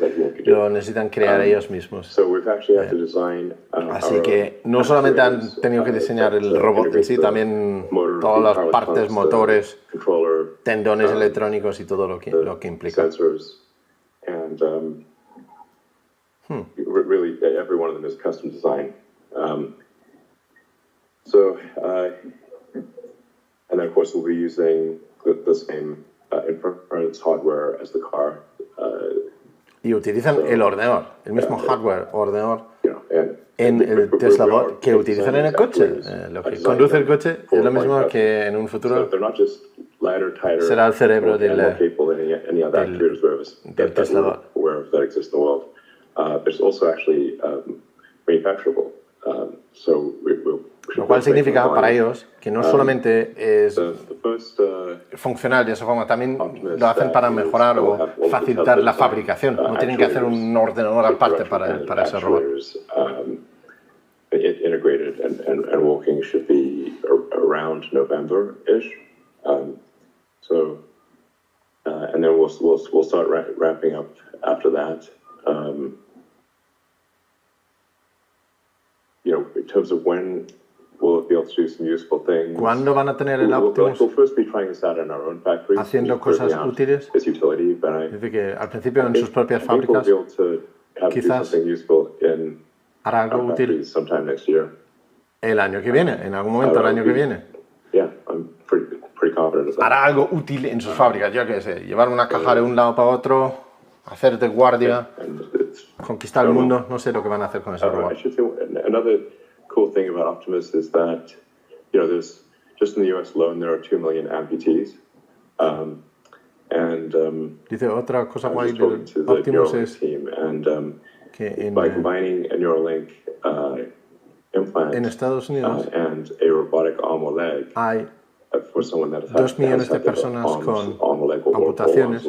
lo necesitan crear ellos mismos. Así que no solamente han tenido que diseñar el robot en sí, también todas las partes, motores, tendones electrónicos y todo lo que implica. Really, every one of them is custom design. And then of course we'll be using the same inference hardware as the car. Y utilizan el ordenador, el mismo hardware, ordenador, en el Tesla Bot que utilizan en el coche. Lo que conduce el coche es lo mismo que en un futuro será el cerebro del Tesla Bot. There's also actually manufacturable. Lo cual significa para ellos que no solamente es funcional de esa forma, también lo hacen para mejorar o facilitar la fabricación. No tienen que hacer un ordenador aparte para ese robot. Integrated and working should be around November-ish. And then we'll start ramping up after that. In terms of when we'll be able to do some useful things. ¿Cuándo van a tener el Optimus we'll first be trying this out in our own factories, haciendo cosas útiles? Es utility, but es decir, que al principio en sus propias fábricas quizás hará algo útil el año que viene, en algún momento el año que viene. Yeah, I'm pretty confident of that. Hará algo útil en sus fábricas, yo qué sé, llevar una caja de un lado para otro, hacer de guardia, conquistar el mundo, no sé lo que van a hacer con ese robot. Another cool thing about Optimus is that, there's just in the US alone there are 2 million amputees. Dice otra cosa guay del Optimus es que en Estados Unidos hay 2 millones de personas con amputaciones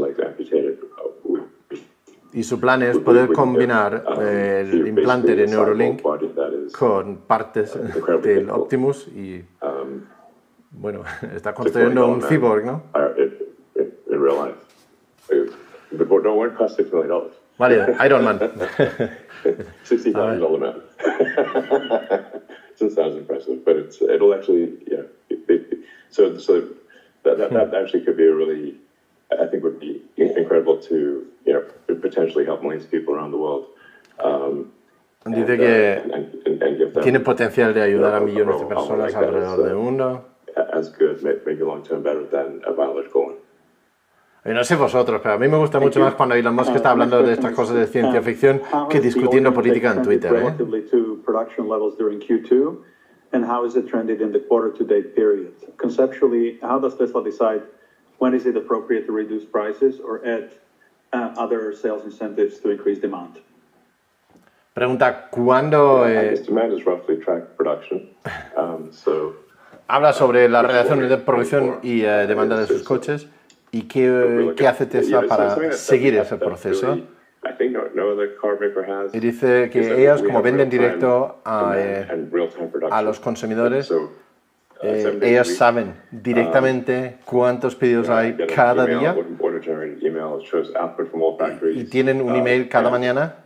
y su plan es poder combinar el implante de Neuralink con partes del Optimus y, bueno, está construyendo un cyborg, ¿no? In real life. But don't cost $6 million. Vale, Iron Man. $60,000 man. It sounds impressive, but it'll actually, so that actually could be a really, I think would be incredible to, potentially help millions of people around the world. Dice que tiene potencial de ayudar a millones de personas alrededor del mundo. As good, maybe long term better than a biological one. No sé vosotros, pero a mí me gusta mucho más cuando Elon Musk está hablando de estas cosas de ciencia ficción que discutiendo política en Twitter, ¿eh? And how is it trended in the quarter-to-date period? Conceptually, how does Tesla decide when is it appropriate to reduce prices or add other sales incentives to increase demand. Pregunta, ¿cuándo...? Demand is roughly track production. Habla sobre las relaciones de producción y demanda de sus coches y qué hace Tesla para seguir ese proceso. Y dice que ellos, como venden directo a los consumidores, ellos saben directamente cuántos pedidos hay cada día y tienen un email cada mañana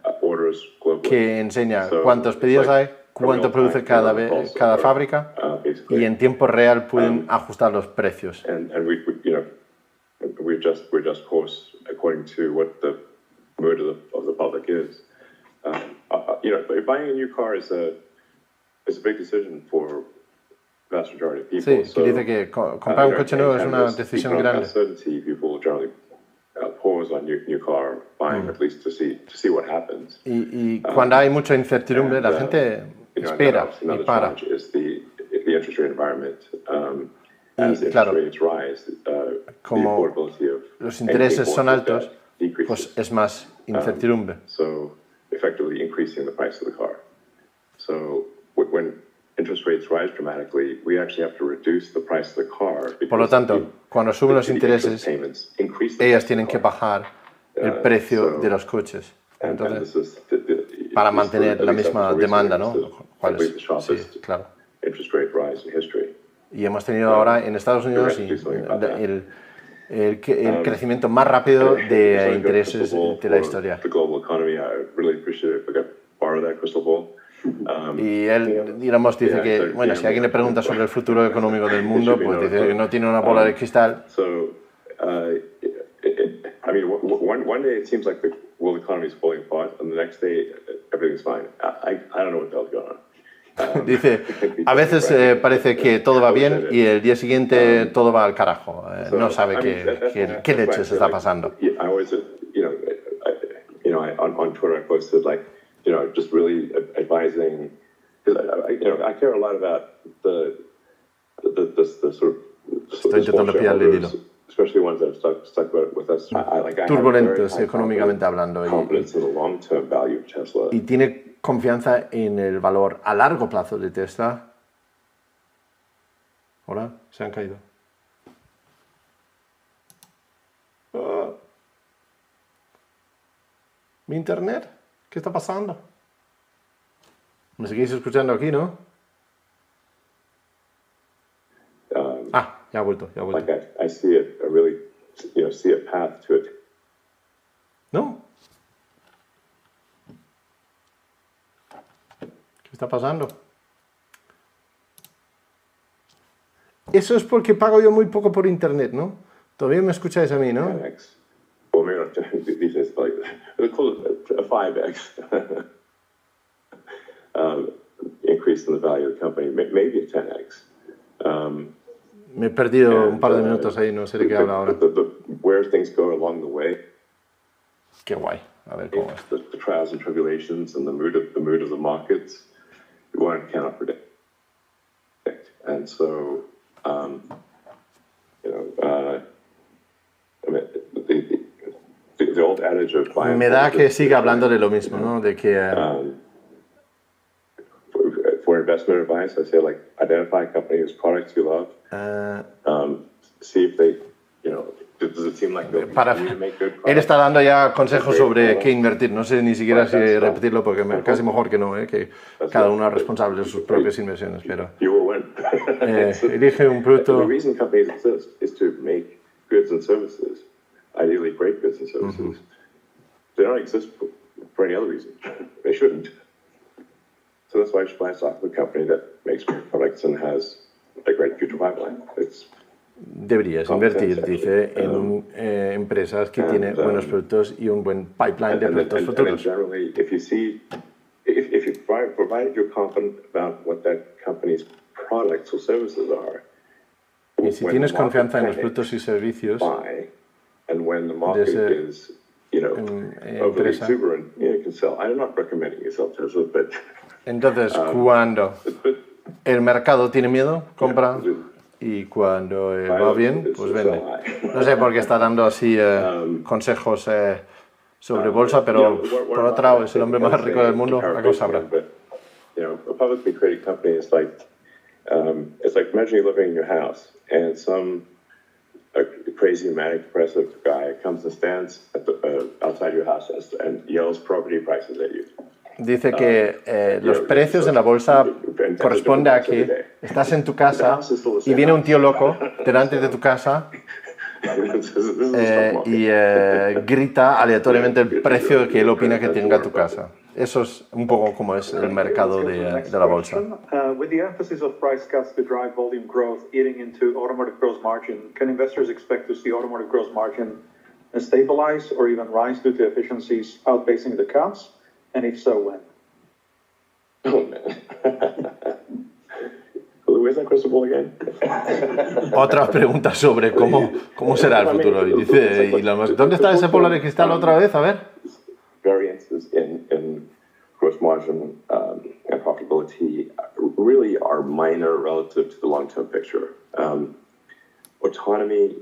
que enseña cuántos pedidos hay, cuánto produce cada fábrica y en tiempo real pueden ajustar los precios. We're just course according to what the mood of the public is. Buying a new car is a big decision for the vast majority of people. Sí, que dice que comprar un coche nuevo es una decisión grande. People generally pause on new car buying at least to see what happens. Y cuando hay mucha incertidumbre, la gente espera y para. The interest rate environment. Y claro, como los intereses son altos, pues es más incertidumbre. So effectively increasing the price of the car. So when interest rates rise dramatically, we actually have to reduce the price of the car. Por lo tanto, cuando suben los intereses, ellas tienen que bajar el precio de los coches. Entonces, para mantener la misma demanda, ¿no? Sí, claro. Interest rate rise in history. Y hemos tenido ahora en Estados Unidos el crecimiento más rápido de intereses de la historia. Y él, digamos, dice que, bueno, si alguien le pregunta sobre el futuro económico del mundo, pues dice que no tiene una bola de cristal. One day it seems like the world economy is falling apart, and the next day everything's fine. I don't know what the hell's going on. Dice, a veces parece que todo va bien y el día siguiente todo va al carajo. No sabe qué leches está pasando. On Twitter I posted just really advising, because I care a lot about the sort of Estoy intentando pillarle el hilo. Especially ones that have stuck with us. Turbulentos económicamente hablando. Y tiene confianza en el valor a largo plazo de Tesla. Hola, se han caído. ¿Mi internet? ¿Qué está pasando? ¿Me seguís escuchando aquí, no? Ya ha vuelto. I see it, I really, see a path to it. ¿No? ¿Qué está pasando? Eso es porque pago yo muy poco por internet, ¿no? Todavía me escucháis a mí, ¿no? 10x. Well, maybe not these days, but a 5x increase in the value of the company, maybe a 10x. Me he perdido un par de minutos ahí, no sé de qué habla ahora. Where things go along the way. Qué guay. A ver cómo es. The trials and tribulations and the mood of the markets, one cannot predict. And so, the old adage of buying. Me da que siga hablando de lo mismo, ¿no? De que for investment advice, I say identify a company whose products you love. See if they, does it seem like they'll continue to make good products? Él está dando ya consejos sobre qué invertir. No sé ni siquiera si repetirlo porque casi mejor que no, que cada uno es responsable de sus propias inversiones. Pero you will win. elige un producto. The reason companies exist is to make goods and services, ideally great goods and services. They don't exist for any other reason. They shouldn't. So that's why I should buy a stock of a company that makes great products and has a great future pipeline. Deberías invertir, dice, en empresas que tienen buenos productos y un buen pipeline de productos futuros. And generally, if you provided you're confident about what that company's products or services are, y si tienes confianza en los productos y servicios and when the market is, overly exuberant, you can sell. I'm not recommending you sell Tesla, but entonces, cuando el mercado tiene miedo, compra y cuando va bien, pues vende. No sé por qué está dando así consejos sobre bolsa, pero por otro lado es el hombre más rico del mundo, algo sabrá. You know, a publicly traded company is like, it's like imagining living in your house and some crazy manic depressive guy comes and stands at outside your house and yells property prices at you. Dice que los precios en la bolsa corresponde a que estás en tu casa y viene un tío loco delante de tu casa y grita aleatoriamente el precio que él opina que tenga tu casa. Eso es un poco como es el mercado de la bolsa. With the emphasis of price cuts to drive volume growth eating into automotive gross margin, can investors expect to see automotive gross margin stabilize or even rise due to efficiencies outpacing the cuts? And if so, when? Oh, man. Where's that crystal ball again? Otra pregunta sobre cómo será el futuro. Y dice Elon Musk, ¿dónde está ese bola de cristal otra vez? A ver. Variances in gross margin and profitability really are minor relative to the long-term picture. Autonomy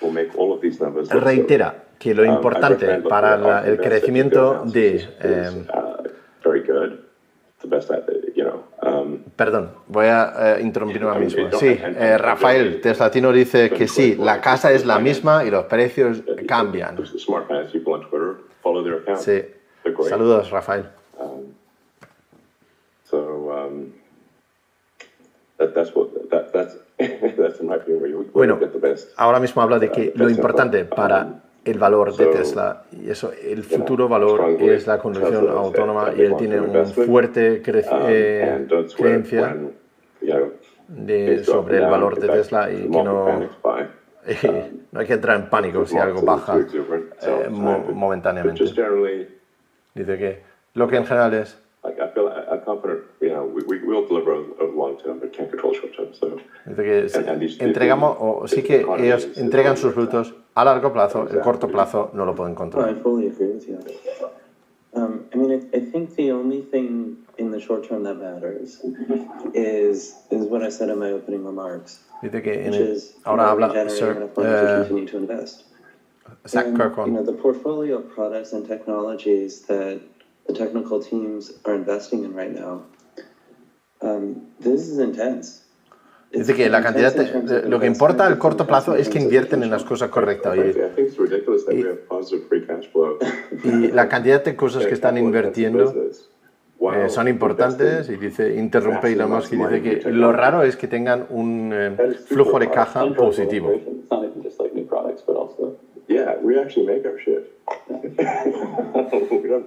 will make all of these numbers. Reitera que lo importante para el crecimiento de... very good. The best, you know. Perdón, voy a interrumpirme ahora mismo. Sí, Rafael Teslatino dice que sí, la casa es la misma y los precios cambian. Sí, saludos, Rafael. Bueno, ahora mismo habla de que lo importante para el valor de Tesla, y eso, el futuro valor es la conducción autónoma, y él tiene una fuerte creencia sobre el valor de Tesla y que no hay que entrar en pánico si algo baja momentáneamente. Dice que lo que en general es... Dice que entregamos, o sí que ellos entregan sus productos a largo plazo, el corto plazo no lo pueden controlar. I fully agree with you. I mean, I think the only thing in the short term that matters is what I said in my opening remarks. Dice que ahora habla Zach Kirkon. The portfolio of products and technologies that the technical teams are investing in right now. This is intense. Dice que la cantidad lo que importa al corto plazo es que invierten en las cosas correctas y la cantidad de cosas que están invirtiendo son importantes, y dice, interrumpe Elon Musk y dice que lo raro es que tengan un flujo de caja positivo. Yeah, we actually make our shit. We don't,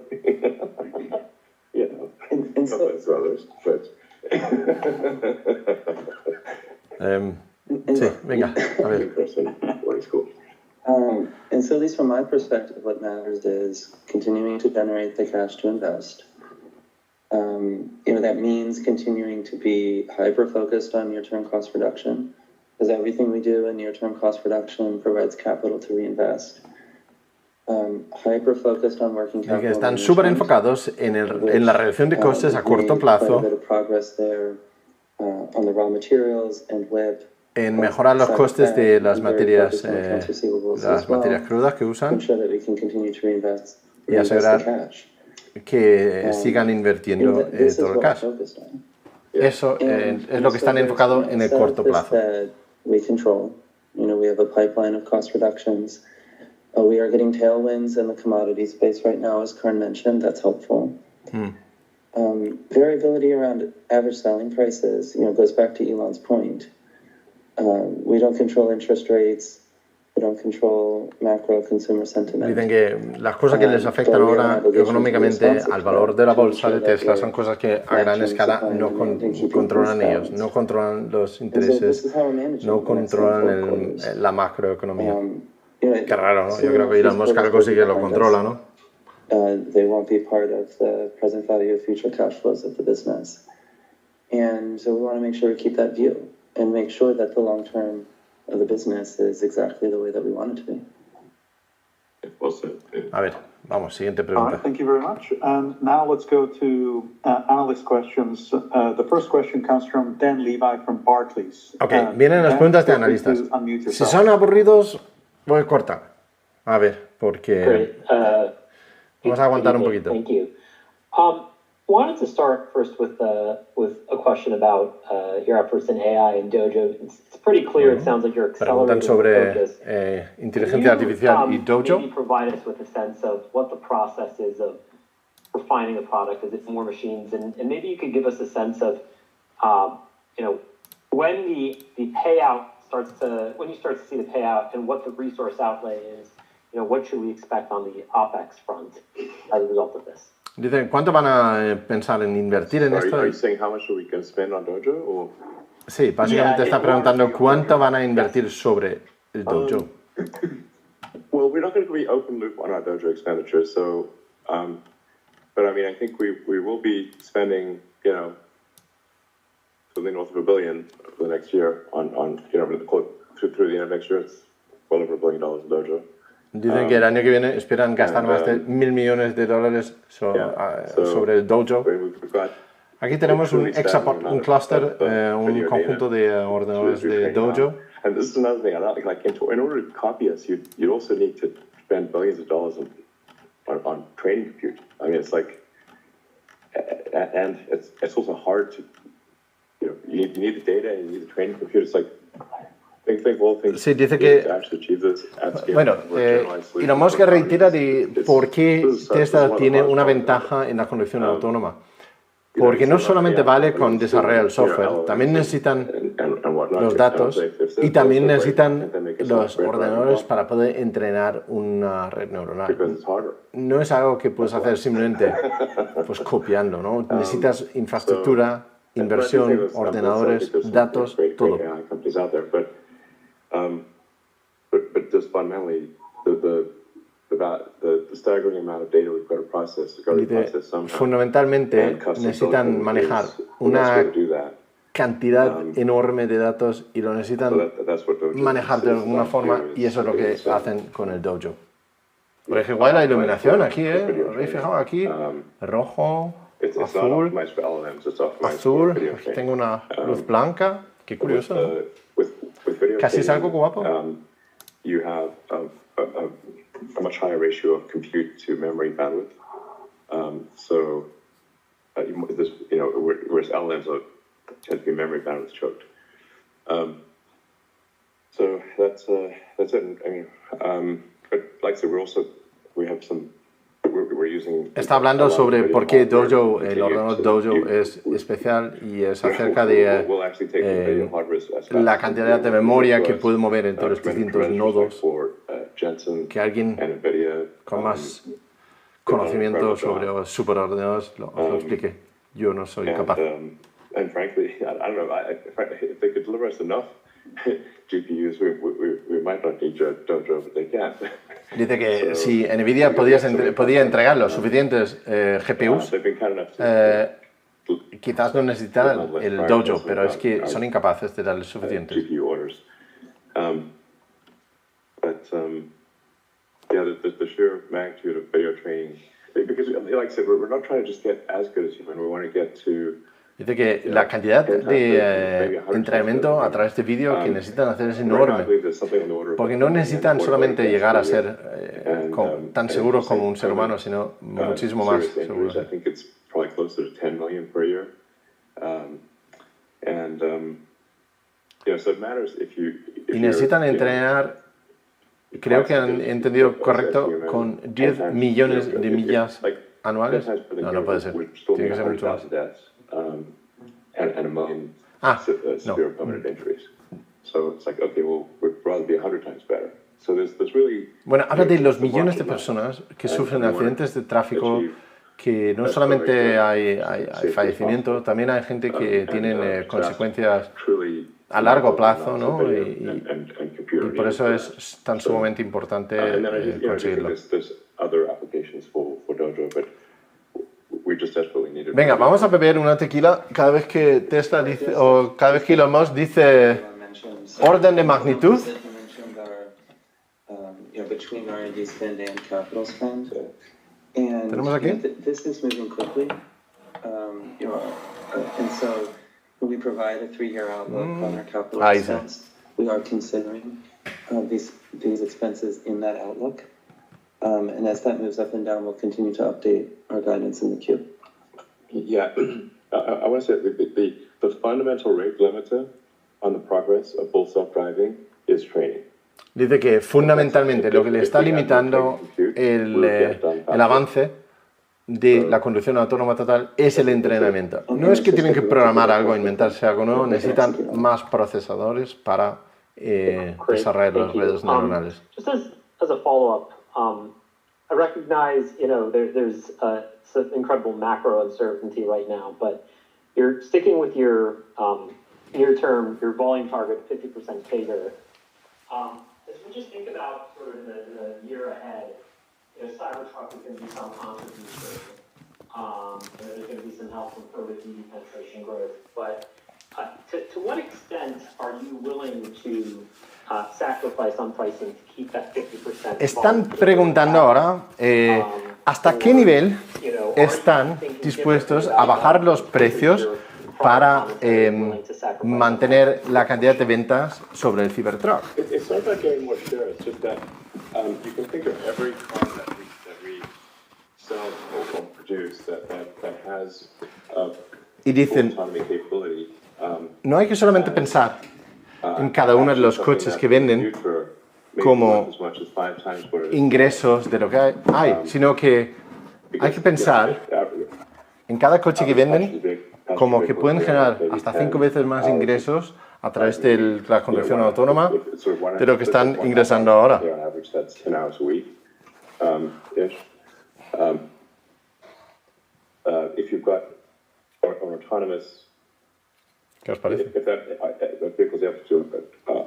you know, and so, others, but... sí, venga, a ver. And so, at least from my perspective, what matters is continuing to generate the cash to invest. That means continuing to be hyper-focused on near-term cost reduction, because everything we do in near-term cost reduction provides capital to reinvest. Hyper-focused on working capital. Que están súper enfocados en la reducción de costes a corto plazo, en mejorar los costes de las materias crudas que usan y asegurar que sigan invirtiendo todo el cash. Eso es lo que están enfocados en el corto plazo. We are getting tailwinds in the commodity space right now, as Karen mentioned. That's helpful. Variability around average selling prices, goes back to Elon's point. We don't control interest rates. We don't control macro consumer sentiment. Dicen que las cosas que les afectan ahora económicamente al valor de la bolsa de Tesla son cosas que a gran escala no controlan ellos, no controlan los intereses, no controlan la macroeconomía. Qué raro, ¿no? Yo creo que Elon Musk algo sí que lo controla, ¿no? They won't be part of the present value of future cash flows of the business. And so we want to make sure we keep that view and make sure that the long term of the business is exactly the way that we want it to be. A ver, Vamos, siguiente All pregunta. right, thank you very much. And now let's go to analyst questions. The first question comes from Dan Levi from Barclays. Ok, vienen las preguntas de analistas. Si son aburridos, voy a cortar. A ver, porque Great. vamos a aguantar un poquito. Thank you. Wanted to start first with a question about your efforts in AI and Dojo. It's pretty clear. It sounds like you're Preguntan accelerating sobre focus. inteligencia artificial y Dojo. Maybe provide us with a sense of what the process is of refining the product. Is it more machines? And maybe you could give us a sense of, when the payout when you start to see the payout and what the resource outlay is. What should we expect on the OpEx front as a result of this? Dice, ¿cuánto van a pensar en invertir en esto? Are you saying how much we can spend on Dojo? Or? Sí, básicamente está preguntando cuánto van a invertir sobre el Dojo. Well, we're not going to be open loop on our Dojo expenditure, so, but I mean, I think we will be spending, something north of $1 billion for the next year on through the end of next year, it's well over $1 billion in Dojo. Dicen que el año que viene esperan gastar más de $1.000 millones sobre el Dojo. Aquí tenemos un cluster, un conjunto de ordenadores de Dojo. And this is another thing. In order to copy us, you'd also need to spend billions of dollars on training compute. I mean, it's like, and it's also hard to, you need the data and you need the training compute. It's like, Sí, dice que, bueno, Elon Musk reitera de por qué Tesla tiene una ventaja en la conducción autónoma. Porque no solamente vale con desarrollar el software, también necesitan los datos y también necesitan los ordenadores para poder entrenar una red neuronal. No es algo que puedes hacer simplemente copiando, ¿no? Necesitas infraestructura, inversión, ordenadores, datos, todo. But just fundamentally, the staggering amount of data we've got to process, somehow. Fundamentalmente necesitan manejar una cantidad enorme de datos y lo necesitan manejar de alguna forma y eso es lo que hacen con el Dojo. Por ejemplo, la iluminación aquí, ¿os habéis fijado aquí? Rojo, azul, aquí tengo una luz blanca, qué curioso, ¿no? Casi es algo guapo. You have a much higher ratio of compute to memory bandwidth. Whereas LLMs tend to be memory bandwidth choked. So that's it. I mean, but like I said, we have some. Está hablando sobre por qué Dojo, el ordenador Dojo es especial y es acerca de la cantidad de memoria que puede mover entre los distintos nodos, que alguien con más conocimiento sobre los superordenadores lo explique. Yo no soy capaz. And frankly, I don't know, if they could deliver us enough GPUs, we might not need Dojo, but they can't. Dice que si NVIDIA podía entregar los suficientes GPUs, quizás no necesitaran el Dojo, pero es que son incapaces de darles suficientes. The sheer magnitude of video training, because like I said, we're not trying to just get as good as human, we want to get to. Dice que la cantidad de entrenamiento a través de vídeo que necesitan hacer es enorme, porque no necesitan solamente llegar a ser tan seguros como un ser humano, sino muchísimo más seguros. Y necesitan entrenar, creo que han entendido correcto, con 10 millones de millas anuales. No puede ser, tiene que ser mucho más. And a million severe permanent injuries. So it's like, okay, well, we'd rather be 100 times better. So there's really. Bueno, habla de los millones de personas que sufren accidentes de tráfico, que no solamente hay fallecimiento, también hay gente que tienen consecuencias a largo plazo, ¿no? Y por eso es tan sumamente importante conseguirlo. Venga, vamos a beber una tequila cada vez que Tesla dice, o cada vez que Elon Musk dice orden de magnitud. And ¿Tenemos aquí? This is moving quickly. And so when we provide a 3-year outlook on our capital expense, we are considering these expenses in that outlook. And as that moves up and down, we'll continue to update our guidance in the Q. Yeah, I want to say the fundamental rate limiter on the progress of full self-driving is training. Dice que fundamentalmente lo que le está limitando el avance de la conducción autónoma total es el entrenamiento. No es que tienen que programar algo, inventarse algo nuevo, necesitan más procesadores para desarrollar las redes neuronales. Just as a follow-up, I recognize, there's some incredible macro uncertainty right now, but you're sticking with your near-term, your volume target, 50% CAGR. As we just think about sort of the year ahead, Cybertruck is going to be some contribution. There's going to be some help from further EV penetration growth. But to what extent are you willing to sacrifice on pricing to keep that 50%? Están preguntando ahora hasta qué nivel están dispuestos a bajar los precios para mantener la cantidad de ventas sobre el Cybertruck. It's not about getting more share, it's just that you can think of every car that we sell or produce that has Y dicen, autonomy capability. no hay que solamente pensar en cada uno de los coches que venden como ingresos de lo que hay, sino que hay que pensar en cada coche que venden como que pueden generar hasta 5 veces más ingresos a través de la conducción autónoma de lo que están ingresando ahora. ¿Qué os parece? If that vehicle is able to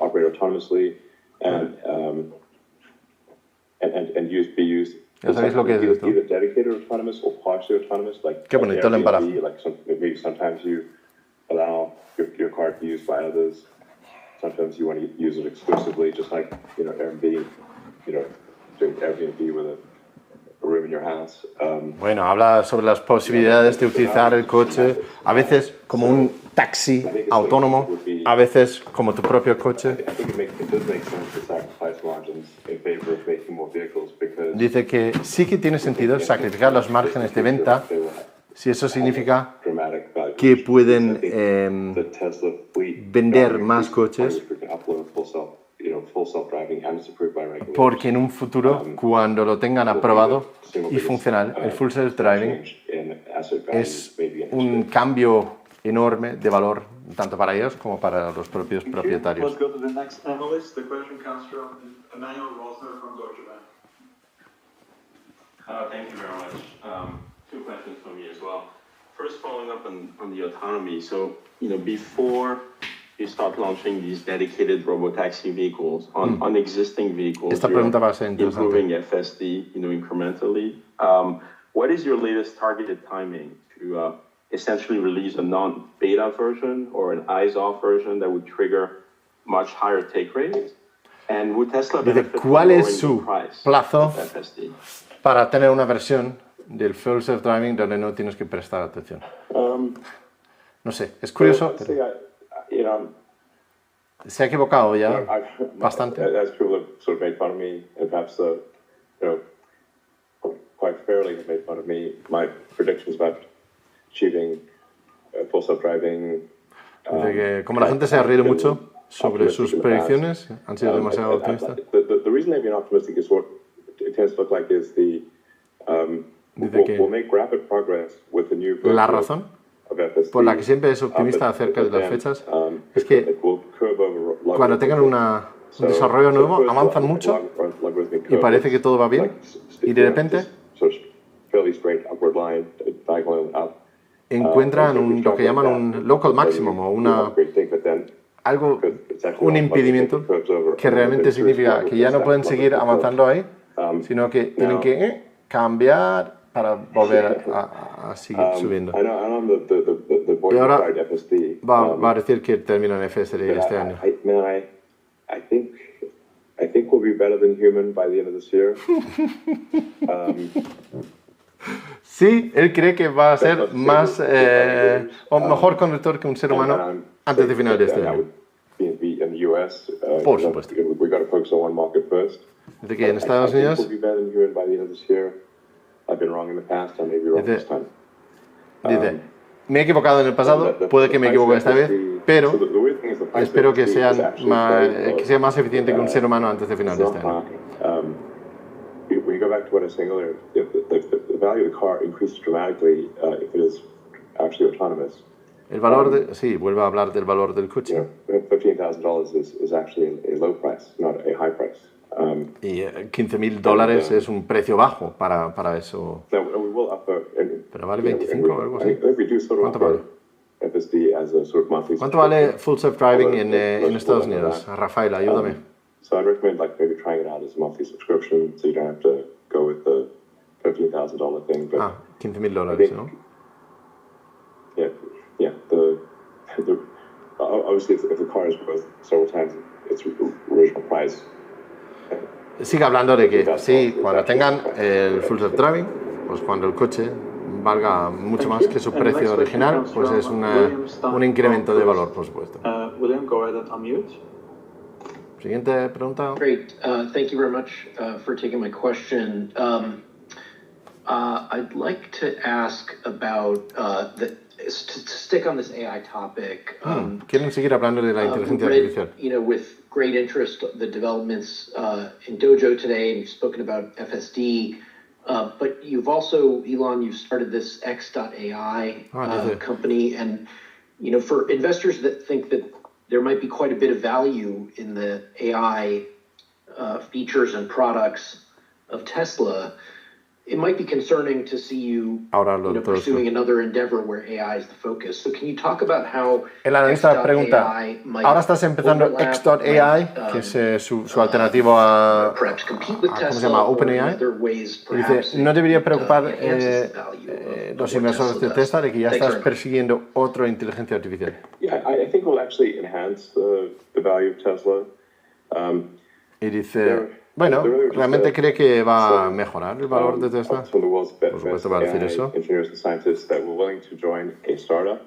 operate autonomously and be used. Ya sabéis lo que es esto. Either dedicated autonomous or partially autonomous, like Qué bonito el embarazo. Maybe sometimes you allow your car to be used by others. Sometimes you want to use it exclusively, just like Airbnb, doing Airbnb with a room in your house. Bueno, habla sobre las posibilidades de utilizar el coche, a veces como un taxi autónomo, a veces como tu propio coche. Dice que sí que tiene sentido sacrificar los márgenes de venta si eso significa que pueden vender más coches, porque en un futuro, cuando lo tengan aprobado y funcional, el Full Self Driving es un cambio enorme de valor tanto para ellos como para los propios propietarios. Let's go to the next analyst. The question comes from Emmanuel Rosner from Deutsche Bank. Thank you very much. 2 questions from me as well. First, following up on the autonomy. So, before you start launching these dedicated robotaxi vehicles on existing vehicles, Esta pregunta va a ser improving interesante. FSD, incrementally. What is your latest targeted timing to essentially release a non-beta version or an eyes-off version that would trigger much higher take rates? And would Tesla benefit from ¿Cuál lowering es su the price plazo of FSD? para tener una versión del Full Self Driving donde no tienes que prestar atención? No sé, es curioso. Se ha equivocado ya bastante. As people have sort of made fun of me, and perhaps quite fairly have made fun of me, my predictions about achieving full self-driving. Dice que como la gente se ha reído mucho sobre sus predicciones, han sido demasiado optimistas. The reason they've been optimistic is what it tends to look like is we'll make rapid progress with the new La razón por la que siempre es optimista acerca de las fechas es que cuando tengan un desarrollo nuevo avanzan mucho y parece que todo va bien y de repente encuentran lo que llaman un local maximum o un impedimento que realmente significa que ya no pueden seguir avanzando ahí, sino que tienen que cambiar para volver a seguir subiendo. Y ahora va a decir que termina en FSD este año. I think we'll be better than human by the end of this year. Sí, él cree que va a ser más o mejor conductor que un ser humano antes de final de este año. Por supuesto. Dice que en Estados Unidos dice, me he equivocado en el pasado, puede que me equivoque esta vez, pero espero que sea más eficiente que un ser humano antes de final de este año. When you go back to what I was saying earlier, the value of the car increases dramatically if it is actually autonomous. El valor de, sí, vuelve a hablar del valor del coche. $15,000 is actually a low price, not a high price. Y $15,000 es un precio bajo para eso. Pero vale 25 o algo así. ¿Cuánto vale? ¿Cuánto vale Full Self Driving en Estados Unidos? Rafael, ayúdame. So I'd recommend maybe trying it out as a monthly subscription, so you don't have to go with the $15,000 thing. But $15,000, ¿no? Yeah. Obviously, if the car is worth several times its original price. Sigue hablando de que sí, cuando tengan el Full Self Driving, pues cuando el coche valga mucho más que su precio original, pues es un incremento de valor, por supuesto. William, go ahead and unmute. Siguiente pregunta. Great. Thank you very much for taking my question. I'd like to ask about to stick on this AI topic. Quieren seguir hablando de la inteligencia artificial. With great interest, the developments in Dojo today, and you've spoken about FSD. But you've also, Elon, you've started this X.AI company, and for investors that think that there might be quite a bit of value in the AI features and products of Tesla, it might be concerning to see you pursuing another endeavor where AI is the focus. So can you talk about how el analista pregunta, ahora estás empezando X.AI, que es su alternativo a ¿cómo se llama? OpenAI. Y dice, ¿no debería preocupar los inversores de Tesla de que ya estás persiguiendo otra inteligencia artificial? Yeah, I think it will actually enhance the value of Tesla. Y dice, bueno, ¿realmente cree que va a mejorar el valor de Tesla? Por supuesto va a decir eso. Engineers and scientists that were willing to join a startup,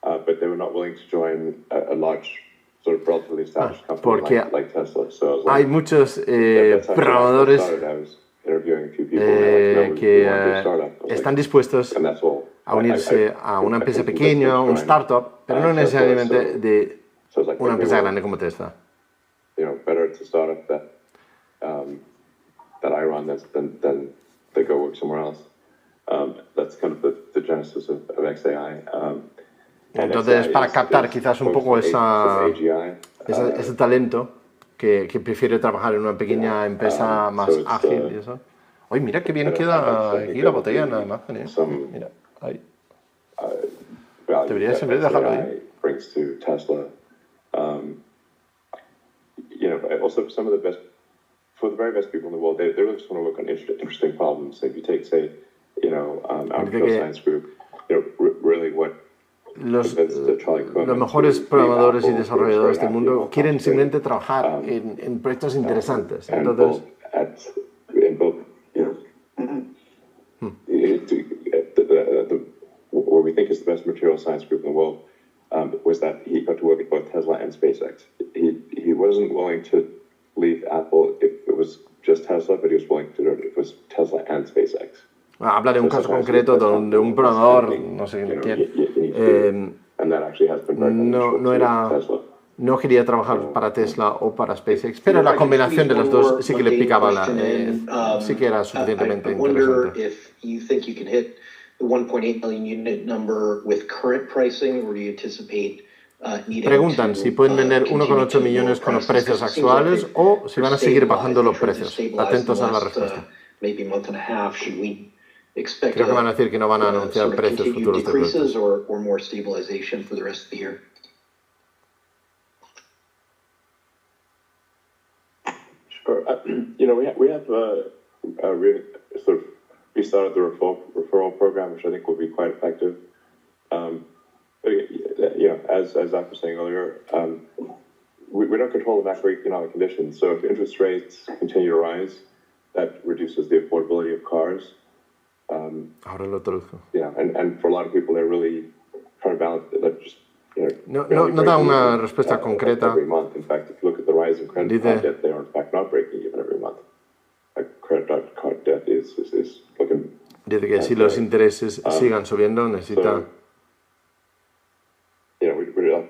but they were not willing to join a large, sort of relatively established company like Tesla. So hay muchos programadores que están dispuestos a unirse a una empresa pequeña, un startup, pero no necesariamente de una empresa grande como Tesla. Better to start up that I run than they go work somewhere else. That's kind of the genesis of XAI. Entonces, para captar quizás un poco ese talento que prefiere trabajar en una pequeña empresa más ágil y eso. Oye, mira qué bien queda aquí la botella, nada más. Mira, ahí. Debería siempre dejarlo ahí. Brings to Tesla. Also some of the best, for the very best people in the world, they really just want to work on interesting problems. So if you take, say, our science group, really what los mejores programadores y desarrolladores del mundo quieren simplemente trabajar en proyectos interesantes. Entonces, what we think is the best material science group in the world was that he got to work at both Tesla and SpaceX. He wasn't willing to leave Apple if it was just Tesla, but he was willing to do it if it was Tesla and SpaceX. Habla de un caso concreto donde un programador, no sé quién, no quería trabajar para Tesla o para SpaceX, pero la combinación de los dos sí que le picaba sí que era suficientemente interesante. Preguntan si pueden vender 1,8 millones con los precios actuales o si van a seguir bajando los precios. Atentos a la respuesta. Creo que van a decir que no van a anunciar precios futuros de productos. Sure. We have really sort of restarted the referral program, which I think will be quite effective. As Zach was saying earlier, we don't control the macroeconomic conditions. So if interest rates continue to rise, that reduces the affordability of cars. Ahora lo traduzco. And for a lot of people, they're really trying to balance it. Just, no da una respuesta concreta. Every month. In fact, if you look at the rise in credit card debt, they are in fact not breaking even every month. Credit card debt is looking. Dice que si los intereses sigan subiendo, necesita.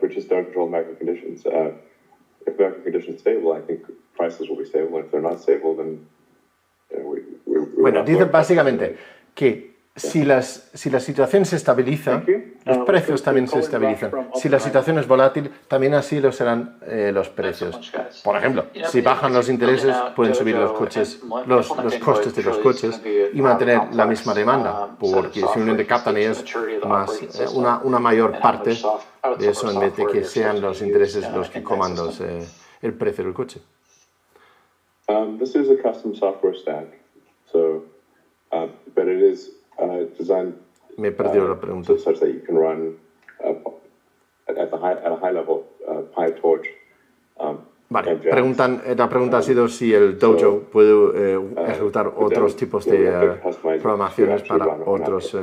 We just don't control macro conditions. If macro conditions are stable, I think prices will be stable. And if they're not stable, then bueno, dice básicamente que si la situación se estabiliza, los precios también se estabilizan. Si la situación es volátil, también así lo serán los precios. Por ejemplo, si bajan los intereses, pueden subir los costes de los coches y mantener la misma demanda, porque simplemente captan ellos más, una mayor parte de eso en vez de que sean los intereses los que coman el precio del coche. This is a custom software stack, so, but it is designed Me he perdido la pregunta. such that you can run at a high level PyTorch. Vale, la pregunta ha sido si el Dojo puede ejecutar otros tipos de programaciones para otros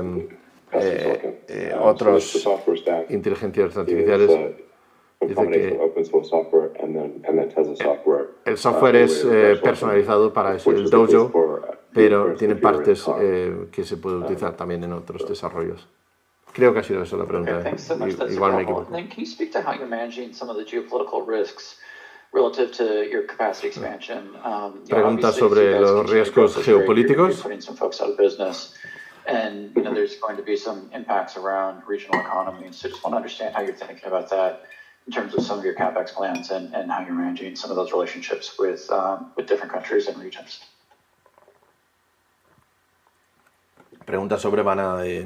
inteligencias artificiales. Dice que el software es personalizado para eso, el Dojo, pero tiene partes que se puede utilizar también en otros desarrollos. Creo que ha sido eso la pregunta. Igual me equivoco. Can you speak to how you're managing some of the geopolitical risks relative to your capacity expansion? Pregunta sobre los riesgos geopolíticos. And there's going to be some impacts around regional economies. So just want to understand how you're thinking about that in terms of some of your CapEx plans and how you're managing some of those relationships with different countries and regions. Pregunta sobre manera de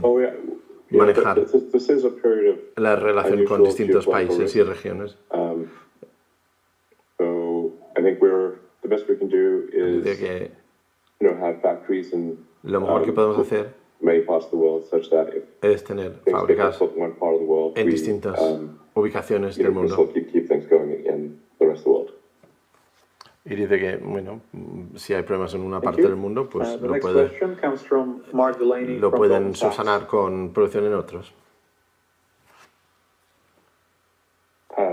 manejar la relación con distintos países y regiones. So I think the best we can do is have factories in lo mejor que podemos hacer many parts of the world, such that if es tener fábricas en distintas ubicaciones del mundo. Keep things going in the rest of the world. Y dice que, bueno, si hay problemas en una parte del mundo, pues lo pueden subsanar con producción en otros.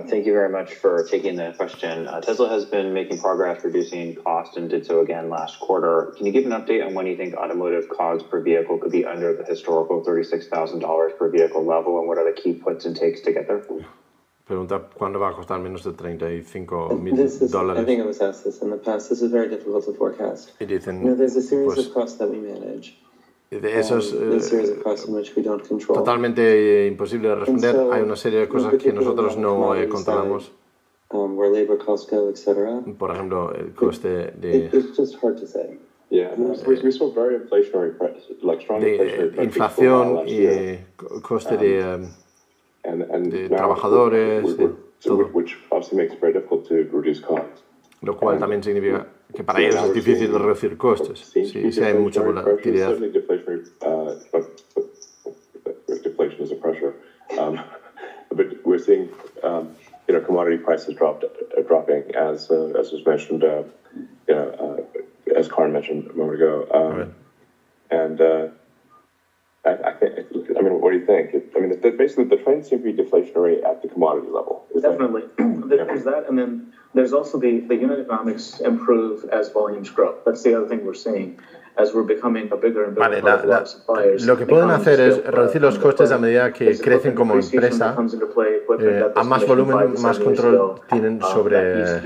Thank you very much for taking the question. Tesla has been making progress reducing cost and did so again last quarter. Can you give an update on when you think automotive COGS per vehicle could be under the historical $36,000 per vehicle level, and what are the key puts and takes to get there? Pregunta cuándo va a costar menos de $35,000. I think I was asked this in the past. This is very difficult to forecast. Y dicen, there's a series of costs that we manage. De eso es totalmente imposible de responder. Hay una serie de cosas que nosotros no controlamos. Por ejemplo, el coste de inflación y coste de trabajadores, de todo. Lo cual también significa que para ellos es difícil de reducir costes. Sí, hay mucha volatilidad. Deflation is a pressure, but we're seeing commodity prices dropping as was mentioned, as Karin mentioned a moment ago, and I mean, what do you think? I mean, basically the trends seem to be deflationary at the commodity level. Definitely, there's that, and then there's also the unit economics improve as volumes grow. That's the other thing we're seeing. As we're becoming a bigger and bigger part of our suppliers, lo que pueden hacer es reducir los costes a medida que crecen como empresa. A más volumen, más control tienen sobre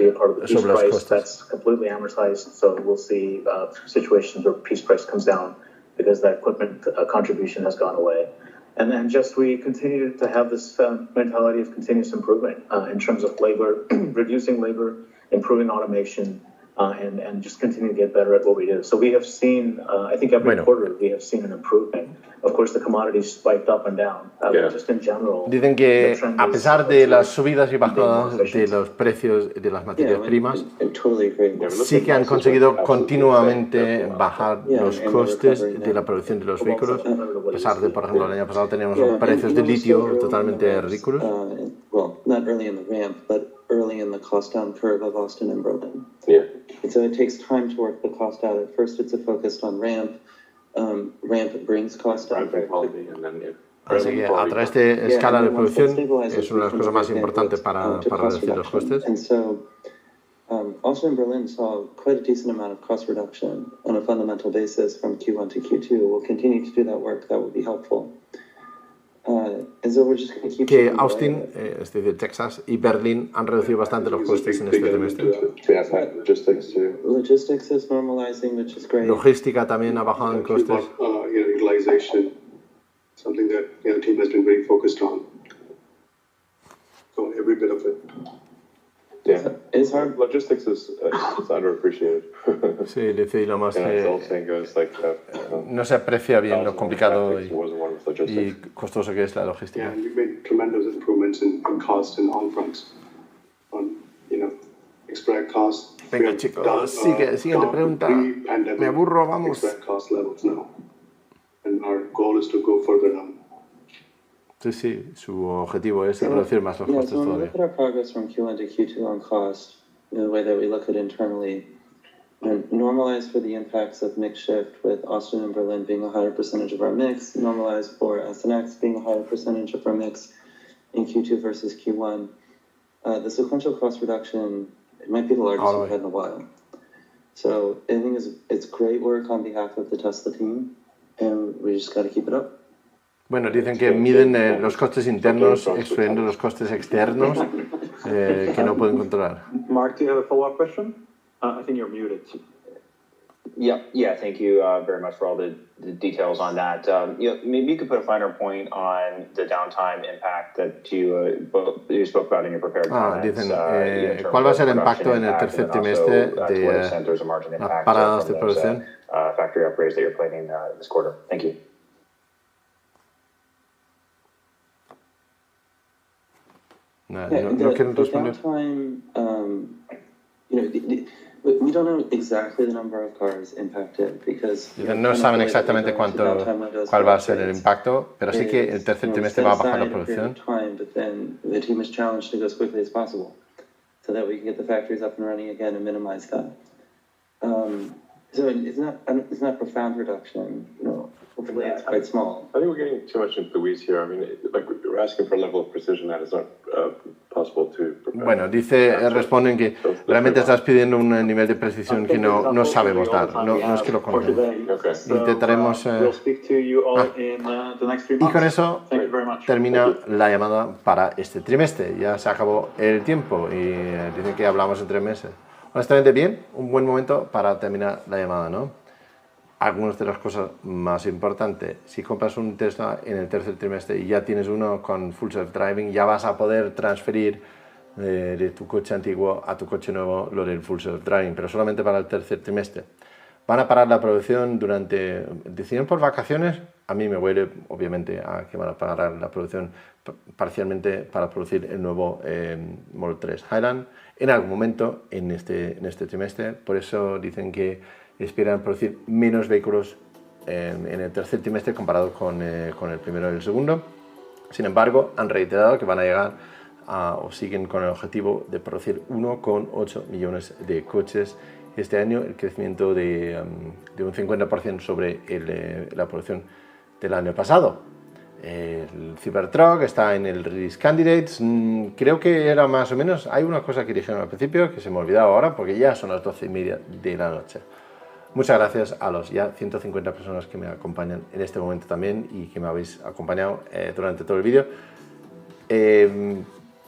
los costes. That's completely amortized, so we'll see situations where piece price comes down because that equipment contribution has gone away. And then just we continue to have this mentality of continuous improvement in terms of labor, reducing labor, improving automation, and just continue to get better at what we do. So we have seen, I think every quarter we have seen an improvement. Of course, the commodities spiked up and down, but just in general. Dicen que a pesar de las subidas y bajadas de los precios de las materias primas, sí que han conseguido continuamente bajar los costes de la producción de los vehículos. A pesar de, por ejemplo, el año pasado teníamos precios de litio totalmente ridículos. Well, not early in the ramp, but early in the cost down curve of Austin and Berlin. Yeah. And so it takes time to work the cost out. At first, it's a focus on ramp. ramp brings cost down very quickly. Así que a través de escala de producción es una de las cosas más importantes para reducir los costes. And so, also in Berlin saw quite a decent amount of cost reduction on a fundamental basis from Q1 to Q2. We'll continue to do that work. That will be helpful. And so we're just going to keep que Austin, es decir, Texas y Berlín han reducido bastante los costes en este trimestre. Logistics is normalizing, which is great. Logística también ha bajado en costes. Utilization, something that the team has been very focused on. So every bit of it. Yeah, it's hard. Logistics is it's underappreciated. Sí, dice Elon Musk no se aprecia bien lo complicado y costoso que es la logística. Yeah, we've made tremendous improvements in cost and on fronts, on extract costs. Venga chicos, siguiente pregunta. Me aburro, vamos. Extract cost levels now, and our goal is to go further down. Sí, su objetivo es reducir más los costes so when we todavía. look at our progress from Q1 to Q2 on cost, the way that we look at internally, and normalize for the impacts of mix shift with Austin and Berlin being a higher percentage of our mix, normalize for SNX being a higher percentage of our mix in Q2 versus Q1. The sequential cost reduction, it might be the largest we've had in a while. So I think it's great work on behalf of the Tesla team, and we just got to keep it up. Bueno, dicen que miden los costes internos excluyendo los costes externos que no pueden controlar. Mark, do you have a follow-up question? I think you're muted. Yeah. Thank you very much for all the details on that. Maybe you could put a finer point on the downtime impact that you spoke about in your prepared comments. Dicen, ¿cuál va a ser el impacto en el tercer trimestre de las paradas de producción? Factory upgrades that you're planning this quarter. Thank you. No quieren responder. Downtime, we don't know exactly the number of cars impacted because no saben exactamente cuál va a ser el impacto, pero sí que el tercer trimestre va a bajar la producción. But then the team is challenged to go as quickly as possible so that we can get the factories up and running again and minimize that. So it's not profound reduction, hopefully it's quite small. I think we're getting too much into the weeds here. I mean, we're asking for a level of precision that is not possible to prepare. Bueno, responden que realmente estás pidiendo un nivel de precisión que no sabemos dar, no es que lo conozcamos. Intentaremos... Y con eso termina la llamada para este trimestre. Ya se acabó el tiempo y dicen que hablamos en 3 meses. Honestamente bien, un buen momento para terminar la llamada, ¿no? Algunas de las cosas más importantes, si compras un Tesla en el tercer trimestre y ya tienes uno con full self-driving, ya vas a poder transferir de tu coche antiguo a tu coche nuevo lo del full self-driving, pero solamente para el tercer trimestre. Van a parar la producción durante... ¿Deciden por vacaciones? A mí me huele, obviamente, a que van a parar la producción parcialmente para producir el nuevo Model 3 Highland en algún momento en este trimestre. Por eso dicen que esperan producir menos vehículos en el tercer trimestre comparado con el primero y el segundo. Sin embargo, han reiterado que van a llegar o siguen con el objetivo de producir 1,8 millones de coches este año, el crecimiento de un 50% sobre la producción del año pasado. El Cybertruck está en el Release Candidates, creo que era más o menos, hay una cosa que dijeron al principio que se me ha olvidado ahora porque ya son las 12:30 de la noche. Muchas gracias a los ya 150 personas que me acompañan en este momento también y que me habéis acompañado durante todo el vídeo.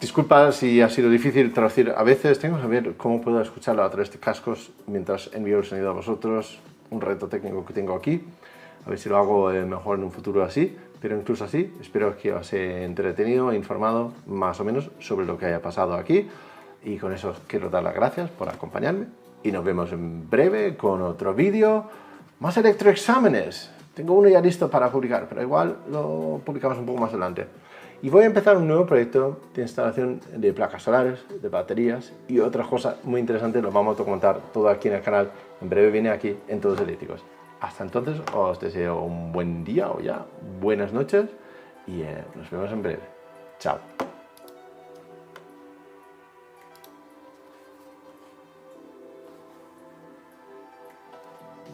Disculpa si ha sido difícil traducir a veces, tengo que ver cómo puedo escucharlo a través de cascos mientras envío el sonido a vosotros, un reto técnico que tengo aquí, a ver si lo hago mejor en un futuro así, pero incluso así espero que os haya entretenido e informado más o menos sobre lo que haya pasado aquí y con eso quiero dar las gracias por acompañarme y nos vemos en breve con otro vídeo, más electroexámenes, tengo uno ya listo para publicar, pero igual lo publicamos un poco más adelante. Y voy a empezar un nuevo proyecto de instalación de placas solares, de baterías y otras cosas muy interesantes. Lo vamos a documentar todo aquí en el canal. En breve viene aquí en Todos Eléctricos. Hasta entonces os deseo un buen día o ya buenas noches y nos vemos en breve. Chao.